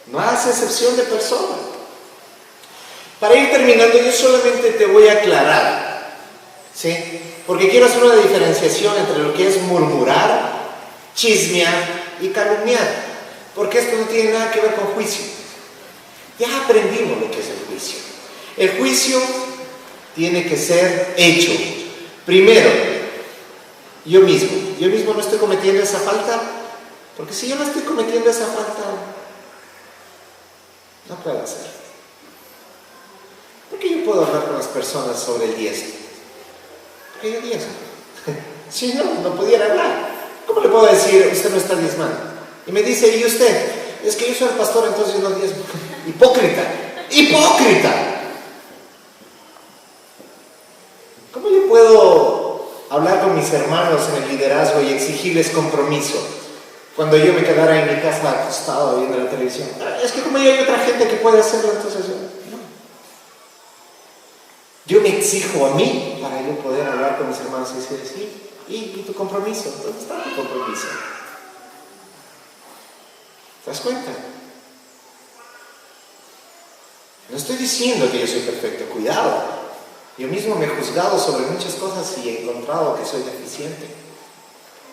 No hagas excepción de persona. Para ir terminando, yo solamente te voy a aclarar ¿Sí? Porque quiero hacer una diferenciación entre lo que es murmurar, chismear y calumniar. Porque esto no tiene nada que ver con juicio. Ya aprendimos lo que es el juicio. El juicio tiene que ser hecho. Primero, yo mismo no estoy cometiendo esa falta, porque si yo no estoy cometiendo esa falta, no puedo hacer. ¿Por qué yo puedo hablar con las personas sobre el diezmo? Porque yo diezmo. Si no, no pudiera hablar. ¿Cómo le puedo decir, usted no está diezmando? Y me dice, ¿y usted? Es que yo soy el pastor, entonces yo no diezmo. Hipócrita. ¡Hipócrita! ¿Cómo yo puedo hablar con mis hermanos en el liderazgo y exigirles compromiso cuando yo me quedara en mi casa acostado viendo la televisión? Es que como hay otra gente que puede hacerlo, entonces yo no. Yo me exijo a mí para yo poder hablar con mis hermanos y decir, sí, ¿y tu compromiso? ¿Dónde está tu compromiso? ¿Te das cuenta? No estoy diciendo que yo soy perfecto, cuidado. Yo mismo me he juzgado sobre muchas cosas y he encontrado que soy deficiente.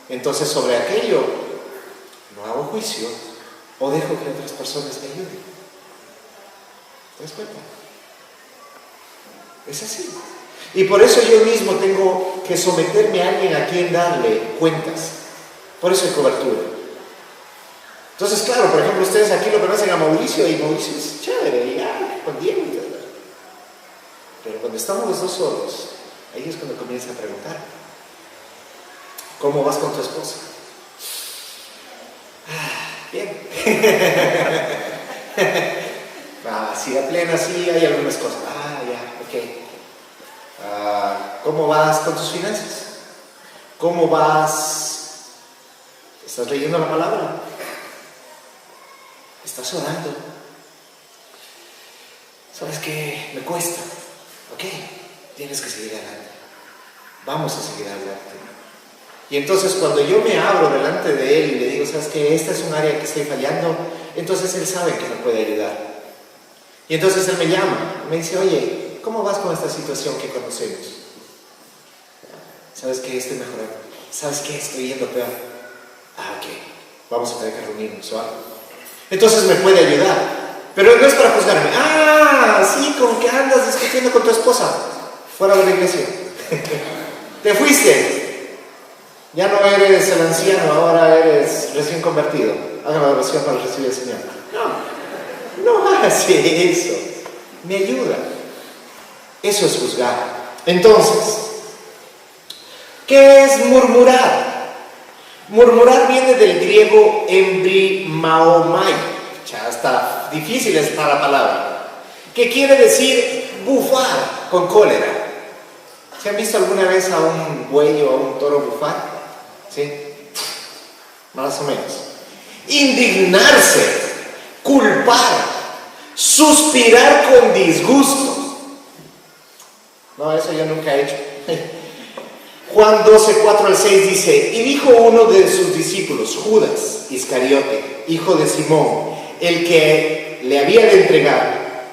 Entonces, sobre aquello, no hago juicio o dejo que otras personas me ayuden. ¿Te das cuenta? Es así. Y por eso yo mismo tengo que someterme a alguien a quien darle cuentas. Por eso hay cobertura. Entonces, claro, por ejemplo, ustedes aquí lo conocen a Mauricio y Mauricio es chévere, y con Diego y todo. Pero cuando estamos los dos solos, ahí es cuando comienza a preguntar: ¿cómo vas con tu esposa? Bien. Sí, a plena, sí, hay algunas cosas. Ya, ok. ¿Cómo vas con tus finanzas? ¿Cómo vas? ¿Estás leyendo la palabra? ¿Estás orando? ¿Sabes qué? Me cuesta. Ok, tienes que seguir adelante. Vamos a seguir adelante. Y entonces cuando yo me abro delante de él y le digo, ¿sabes qué? Esta es un área que estoy fallando, entonces él sabe que me puede ayudar. Y entonces él me llama, me dice, oye, ¿cómo vas con esta situación que conocemos? ¿Sabes qué? Estoy mejorando. ¿Sabes qué? Estoy yendo peor. Ok, vamos a tener que reunirnos o algo. Entonces me puede ayudar. Pero no es para juzgarme. Sí, ¿con qué andas discutiendo con tu esposa? Fuera de la iglesia. Te fuiste. Ya no eres el anciano, ahora eres recién convertido. Hagan la oración para recibir al Señor. No hace eso. Me ayuda. Eso es juzgar. Entonces, ¿qué es murmurar? Murmurar viene del griego embrimaomai. Ya está difícil está la palabra, que quiere decir bufar con cólera. ¿Se han visto alguna vez a un buey o a un toro bufar? ¿Sí? Más o menos. Indignarse, culpar, suspirar con disgusto. No, eso yo nunca he hecho. Juan 12, 4 al 6 dice, y dijo uno de sus discípulos, Judas Iscariote, hijo de Simón, el que le había de entregar,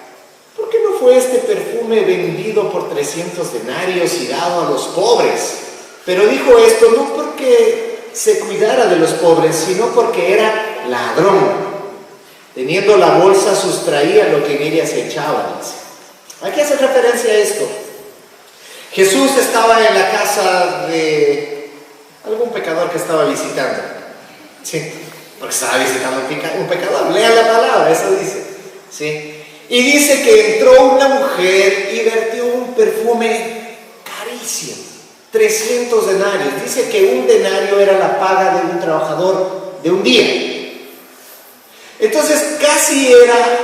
¿por qué no fue este perfume vendido por 300 denarios y dado a los pobres? Pero dijo esto no porque se cuidara de los pobres, sino porque era ladrón. Teniendo la bolsa sustraía lo que en ella se echaba. Aquí hace referencia a esto. Jesús estaba en la casa de algún pecador que estaba visitando. Sí, porque estaba visitando un pecador. Lean la palabra, eso dice. Sí. Y dice que entró una mujer y vertió un perfume carísimo, 300 denarios. Dice que un denario era la paga de un trabajador de un día. Entonces casi era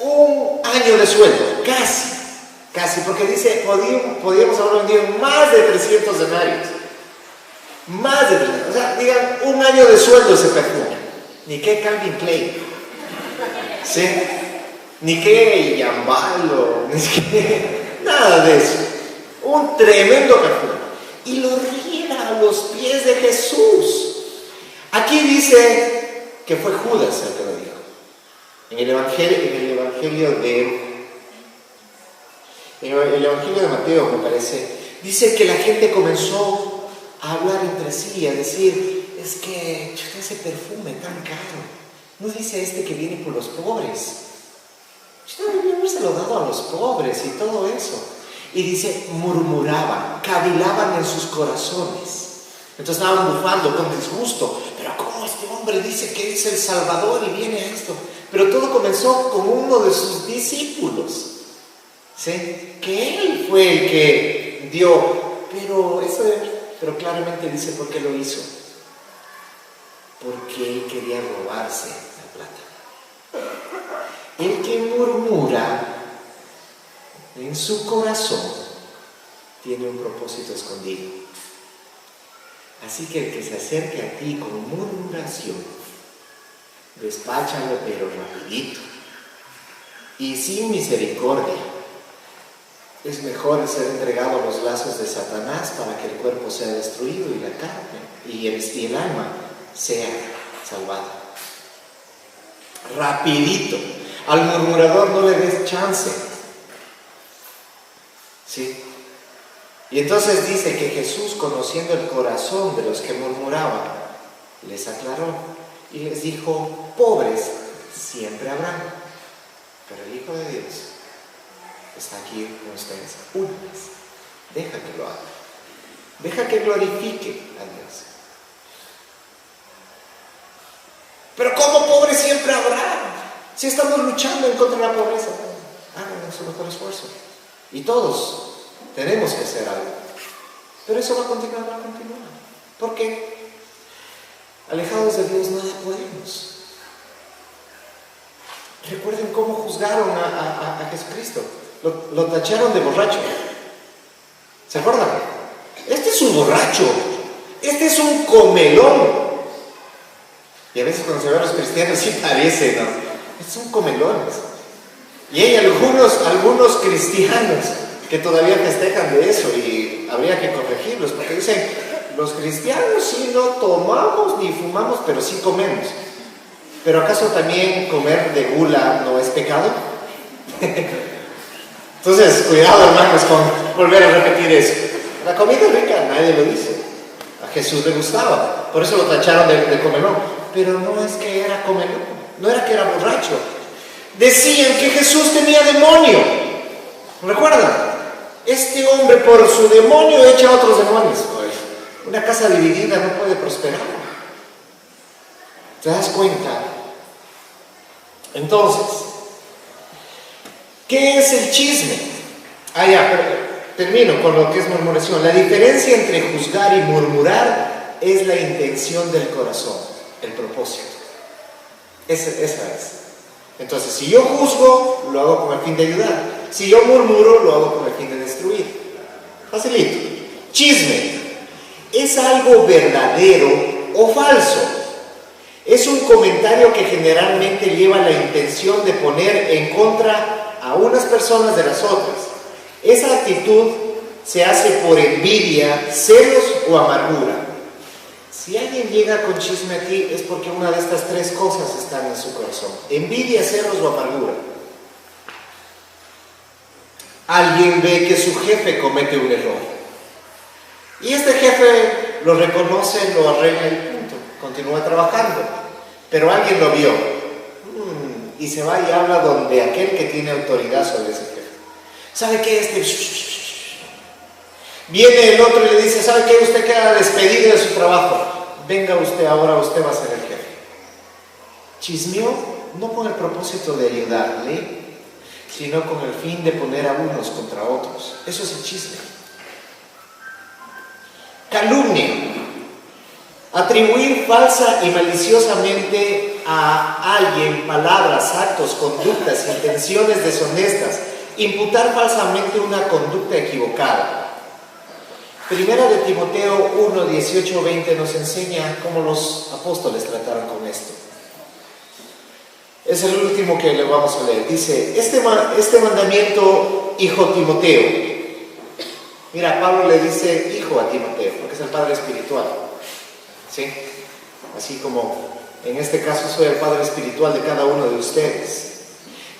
un año de sueldo, casi, porque dice, podíamos haber vendido más de 300 denarios. Más de 300, o sea, digan, un año de sueldo ese perfume. Ni que Calvin Klein, ¿sí? Ni que Yambalo, nada de eso. Un tremendo perfume. Y lo riega a los pies de Jesús. Aquí dice que fue Judas el que lo dijo. En el Evangelio de Mateo, me parece, Dice que la gente comenzó a hablar entre sí, a decir, es que ese perfume tan caro, no dice este que viene por los pobres. Debería habérselo dado a los pobres y todo eso. Y dice, murmuraban, cavilaban en sus corazones. Entonces estaban bufando con disgusto. Pero ¿cómo este hombre dice que es el Salvador y viene a esto? Pero todo comenzó con uno de sus discípulos, ¿sí? Que él fue el que dio. Pero claramente dice por qué lo hizo. Porque él quería robarse la plata. El que murmura en su corazón tiene un propósito escondido. Así que el que se acerque a ti con murmuración, despáchalo pero rapidito y sin misericordia. Es mejor ser entregado a los lazos de Satanás para que el cuerpo sea destruido y la carne y el alma sea salvada. Rapidito. Al murmurador no le des chance. ¿Sí? Y entonces dice que Jesús, conociendo el corazón de los que murmuraban, les aclaró y les dijo, pobres siempre habrán, pero el Hijo de Dios está aquí con ustedes una vez. Deja que lo haga. Deja que glorifique a Dios. Pero ¿cómo pobres siempre habrá? Si estamos luchando en contra de la pobreza, hagan su mejor esfuerzo. Y todos tenemos que hacer algo. Pero eso va a continuar. ¿Por qué? Alejados de Dios nada podemos. Recuerden cómo juzgaron a Jesucristo. Lo tacharon de borracho. ¿Se acuerdan? Este es un borracho. Este es un comelón. Y a veces cuando se ven a los cristianos sí parece, ¿no? Son comelones. Y hay algunos cristianos que todavía festejan de eso y habría que corregirlos porque dicen, los cristianos sí no tomamos ni fumamos, pero sí comemos. ¿Pero acaso también comer de gula no es pecado? Entonces, cuidado hermanos con volver a repetir eso. La comida es rica, nadie lo dice. A Jesús le gustaba, por eso lo tacharon de comelón. Pero no es que era comelón. No era que era borracho. Decían que Jesús tenía demonio. ¿Recuerdan? Este hombre por su demonio echa a otros demonios. Una casa dividida no puede prosperar. ¿Te das cuenta? Entonces, ¿qué es el chisme? Termino con lo que es murmuración. La diferencia entre juzgar y murmurar es la intención del corazón, el propósito. Esa es. Entonces, si yo juzgo, lo hago con el fin de ayudar. Si yo murmuro, lo hago con el fin de destruir. Facilito. Chisme es algo verdadero o falso. Es un comentario que generalmente lleva la intención de poner en contra a unas personas de las otras. Esa actitud se hace por envidia, celos o amargura. Si alguien llega con chisme aquí es porque una de estas tres cosas están en su corazón: envidia, celos o amargura. Alguien ve que su jefe comete un error y este jefe lo reconoce, lo arregla y punto, continúa trabajando. Pero alguien lo vio y se va y habla donde aquel que tiene autoridad sobre ese jefe. ¿Sabe qué? Viene el otro y le dice, ¿sabe qué? Usted queda despedido de su trabajo. Venga usted ahora, usted va a ser el jefe. Chismeó no con el propósito de ayudarle, sino con el fin de poner a unos contra otros. Eso es el chisme. Calumnia. Atribuir falsa y maliciosamente a alguien palabras, actos, conductas, intenciones deshonestas. Imputar falsamente una conducta equivocada. Primera de Timoteo 1, 18, 20 nos enseña cómo los apóstoles trataron con esto. Es el último que le vamos a leer. Dice, este mandamiento, hijo Timoteo. Mira, Pablo le dice hijo a Timoteo, porque es el padre espiritual. ¿Sí? Así como en este caso soy el padre espiritual de cada uno de ustedes.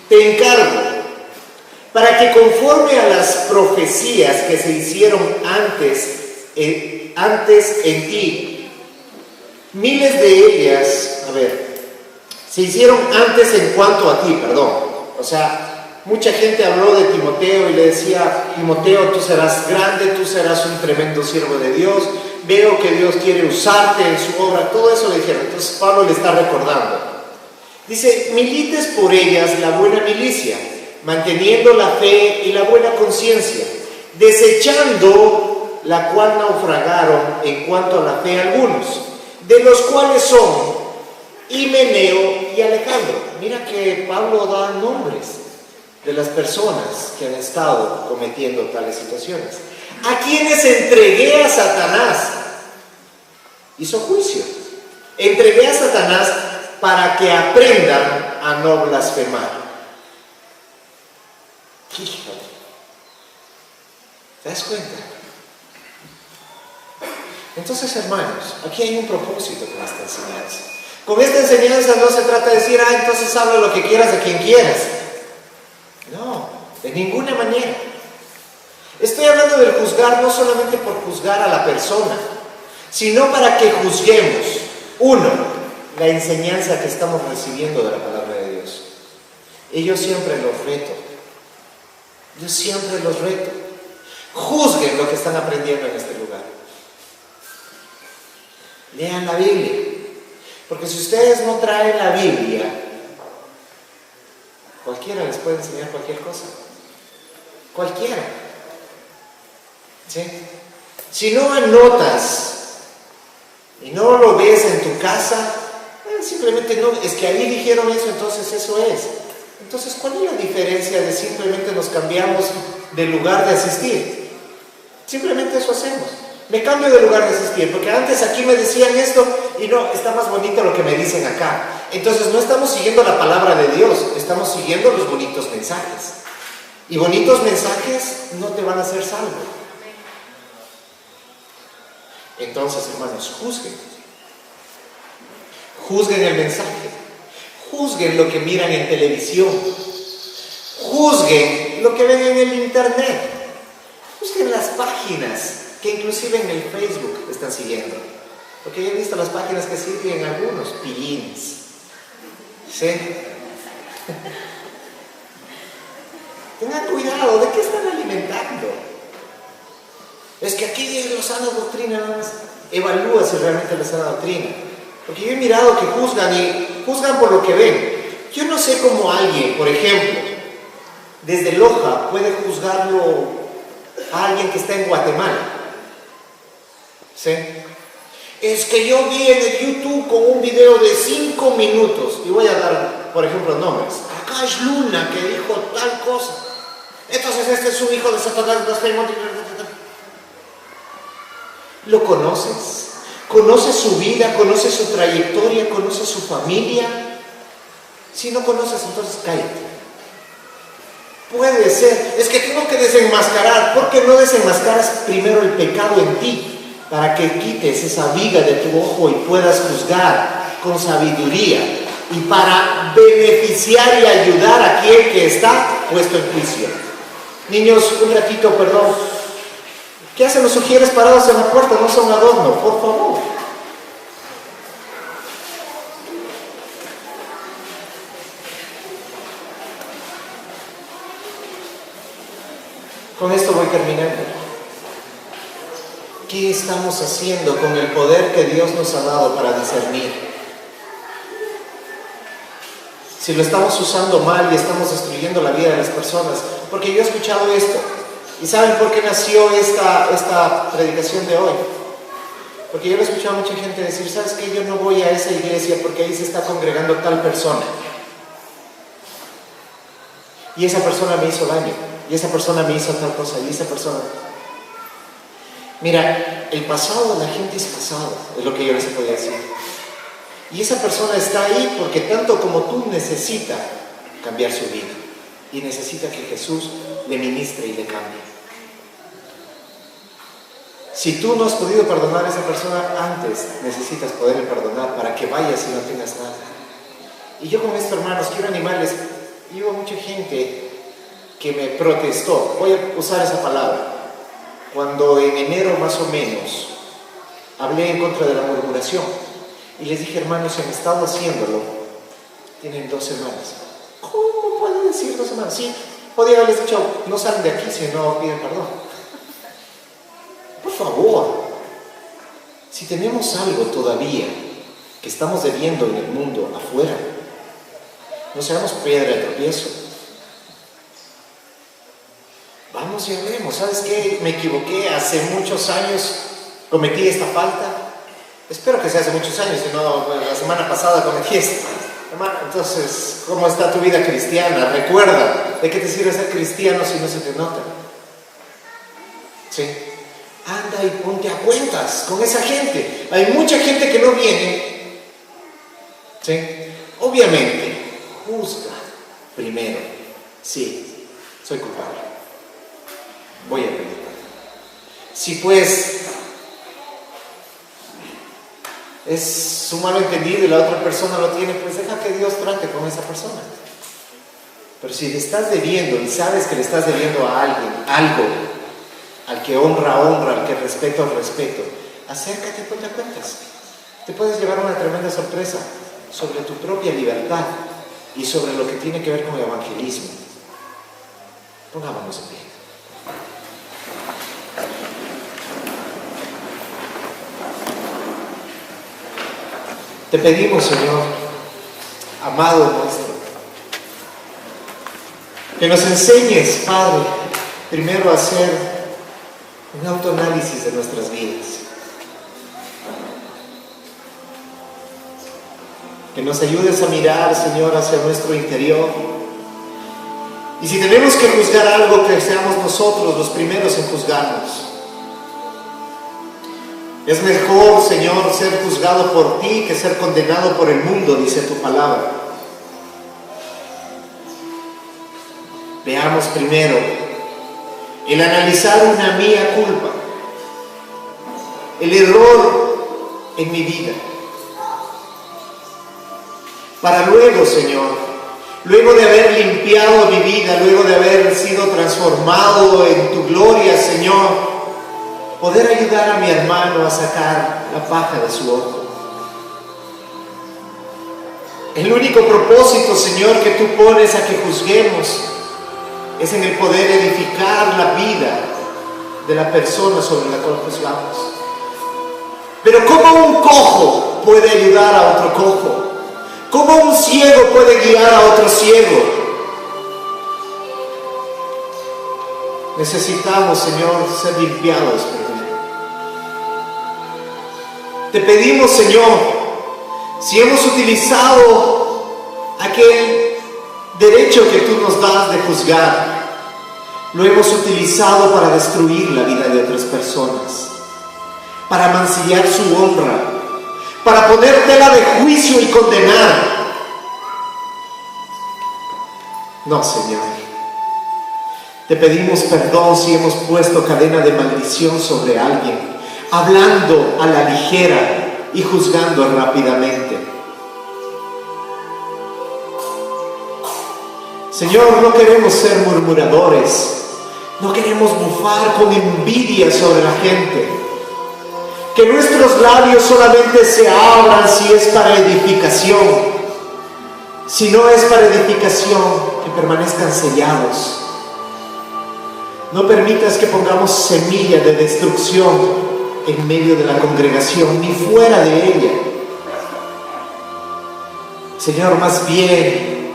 Te encargo para que conforme a las profecías que se hicieron antes en ti, miles de ellas, se hicieron antes en cuanto a ti, O sea, mucha gente habló de Timoteo y le decía, Timoteo, tú serás grande, tú serás un tremendo siervo de Dios, veo que Dios quiere usarte en su obra, todo eso le dijeron. Entonces Pablo le está recordando. Dice, milites por ellas la buena milicia, manteniendo la fe y la buena conciencia, desechando la cual naufragaron en cuanto a la fe algunos, de los cuales son Himeneo y Alejandro. Mira que Pablo da nombres de las personas que han estado cometiendo tales situaciones, a quienes entregué a Satanás. Hizo juicio. Entregué a Satanás para que aprendan a no blasfemar. Híjole. ¿Te das cuenta? Entonces, hermanos, aquí hay un propósito con esta enseñanza. Con esta enseñanza no se trata de decir, entonces habla lo que quieras de quien quieras. No, de ninguna manera. Estoy hablando del juzgar no solamente por juzgar a la persona, sino para que juzguemos, uno, la enseñanza que estamos recibiendo de la palabra de Dios. Y yo siempre los reto. Juzguen lo que están aprendiendo en este lugar. Lean la Biblia. Porque si ustedes no traen la Biblia, cualquiera les puede enseñar cualquier cosa. Cualquiera. ¿Sí? Si no anotas y no lo ves en tu casa, simplemente no, es que ahí dijeron eso, entonces eso es. Entonces, ¿cuál es la diferencia de simplemente nos cambiamos de lugar de asistir? Simplemente eso hacemos. Me cambio de lugar de asistir, porque antes aquí me decían esto y no, está más bonito lo que me dicen acá. Entonces no estamos siguiendo la palabra de Dios, estamos siguiendo los bonitos mensajes. Y bonitos mensajes no te van a hacer salvo. Entonces, hermanos, juzguen el mensaje, juzguen lo que miran en televisión, juzguen lo que ven en el internet, juzguen las páginas que inclusive en el Facebook están siguiendo, porque yo he visto las páginas que siguen algunos pillines, ¿sí? Tengan cuidado, ¿de qué están alimentando? Es que aquí es la sana doctrina, nada más. Evalúa si realmente es la sana doctrina. Porque yo he mirado que juzgan y juzgan por lo que ven. Yo no sé cómo alguien, por ejemplo, desde Loja puede juzgarlo a alguien que está en Guatemala. ¿Sí? Es que yo vi en el YouTube con un video de 5 minutos, y voy a dar, por ejemplo, nombres. Acá es Luna que dijo tal cosa. Entonces este es un hijo de Satanás, blasfemo. ¿Lo conoces? ¿Conoces su vida? ¿Conoces su trayectoria? ¿Conoces su familia? Si no conoces, entonces cállate. Puede ser, es que tengo que desenmascarar. ¿Por qué no desenmascaras primero el pecado en ti? Para que quites esa viga de tu ojo y puedas juzgar con sabiduría. Y para beneficiar y ayudar a quien que está puesto en juicio. Niños, un ratito, perdón. ¿Qué hacen los sugieres parados en la puerta? No son adorno, por favor. Con esto voy terminando. ¿Qué estamos haciendo con el poder que Dios nos ha dado para discernir? Si lo estamos usando mal y estamos destruyendo la vida de las personas. Porque yo he escuchado esto. ¿Y saben por qué nació esta predicación de hoy? Porque yo he escuchado a mucha gente decir, ¿sabes qué? Yo no voy a esa iglesia porque ahí se está congregando tal persona. Y esa persona me hizo daño. Y esa persona me hizo tal cosa. Y esa persona... Mira, el pasado de la gente es pasado, es lo que yo les podía decir. Y esa persona está ahí porque tanto como tú necesita cambiar su vida. Y necesita que Jesús le ministre y le cambie. Si tú no has podido perdonar a esa persona antes, necesitas poderle perdonar para que vayas y no tengas nada. Y yo con esto, hermanos, quiero animarles. Yo a mucha gente que me protestó, voy a usar esa palabra, cuando en enero más o menos hablé en contra de la murmuración y les dije, hermanos, han estado haciéndolo, tienen 2 semanas. ¿Cómo pueden decir 2 semanas? Sí, podía haberles dicho, no salen de aquí si no piden perdón. Por favor, si tenemos algo todavía que estamos debiendo en el mundo afuera, no seamos piedra de tropiezo. Vamos y hablemos. ¿Sabes qué? Me equivoqué hace muchos años, cometí esta falta. Espero que sea hace muchos años, si no, la semana pasada cometí esta. Hermano, entonces, ¿cómo está tu vida cristiana? Recuerda, ¿de qué te sirve ser cristiano si no se te nota? ¿Sí? Anda y ponte a cuentas con esa gente. Hay mucha gente que no viene. ¿Sí? Obviamente, juzga primero. Sí, soy culpable. Voy a pedir perdón. Si pues es su malo entendido y la otra persona lo tiene, pues deja que Dios trate con esa persona. Pero si le estás debiendo y sabes que le estás debiendo a alguien algo, al que honra, al que respeto, respeto, acércate y ponte a cuentas. Te puedes llevar una tremenda sorpresa sobre tu propia libertad y sobre lo que tiene que ver con el evangelismo. Pongámonos en pie. Te pedimos, Señor, amado nuestro, que nos enseñes, Padre, primero a hacer un autoanálisis de nuestras vidas. Que nos ayudes a mirar, Señor, hacia nuestro interior. Y si tenemos que juzgar algo, que seamos nosotros los primeros en juzgarnos. Es mejor, Señor, ser juzgado por ti que ser condenado por el mundo, dice tu palabra. Veamos primero el analizar una mía culpa, el error en mi vida. Para luego, Señor, luego de haber limpiado mi vida, luego de haber sido transformado en tu gloria, Señor, poder ayudar a mi hermano a sacar la paja de su ojo. El único propósito, Señor, que tú pones a que juzguemos es en el poder edificar la vida de la persona sobre la cual juzgamos. Pero ¿cómo un cojo puede ayudar a otro cojo? ¿Cómo un ciego puede guiar a otro ciego? Necesitamos, Señor, ser limpiados primero. Te pedimos, Señor, si hemos utilizado aquel derecho que tú nos das de juzgar, lo hemos utilizado para destruir la vida de otras personas, para mancillar su honra, para poner tela de juicio y condenar. No, Señor. Te pedimos perdón si hemos puesto cadena de maldición sobre alguien, hablando a la ligera y juzgando rápidamente. Señor, no queremos ser murmuradores, no queremos bufar con envidia sobre la gente. Que nuestros labios solamente se abran si es para edificación. Si no es para edificación, que permanezcan sellados. No permitas que pongamos semilla de destrucción en medio de la congregación, ni fuera de ella. Señor, más bien,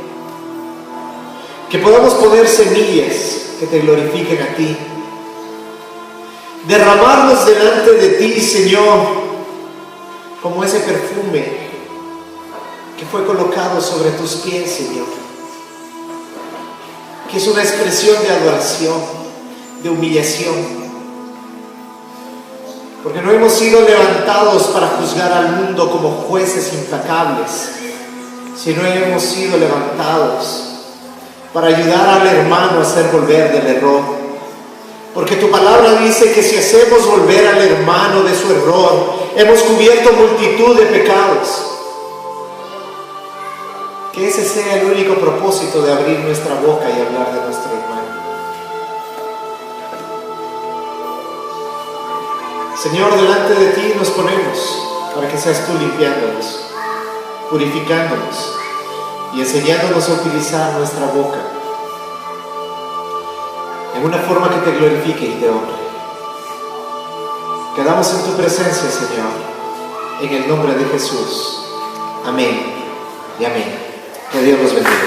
que podamos poner semillas que te glorifiquen a ti. Derramarnos delante de ti, Señor, como ese perfume que fue colocado sobre tus pies, Señor. Que es una expresión de adoración, de humillación, porque no hemos sido levantados para juzgar al mundo como jueces implacables, sino hemos sido levantados para ayudar al hermano a hacer volver del error, porque tu palabra dice que si hacemos volver al hermano de su error, hemos cubierto multitud de pecados. Que ese sea el único propósito de abrir nuestra boca y hablar de nuestro hermano. Señor, delante de ti nos ponemos para que seas tú limpiándonos, purificándonos y enseñándonos a utilizar nuestra boca en una forma que te glorifique y te honre. Quedamos en tu presencia, Señor, en el nombre de Jesús. Amén y amén. Que Dios los bendiga.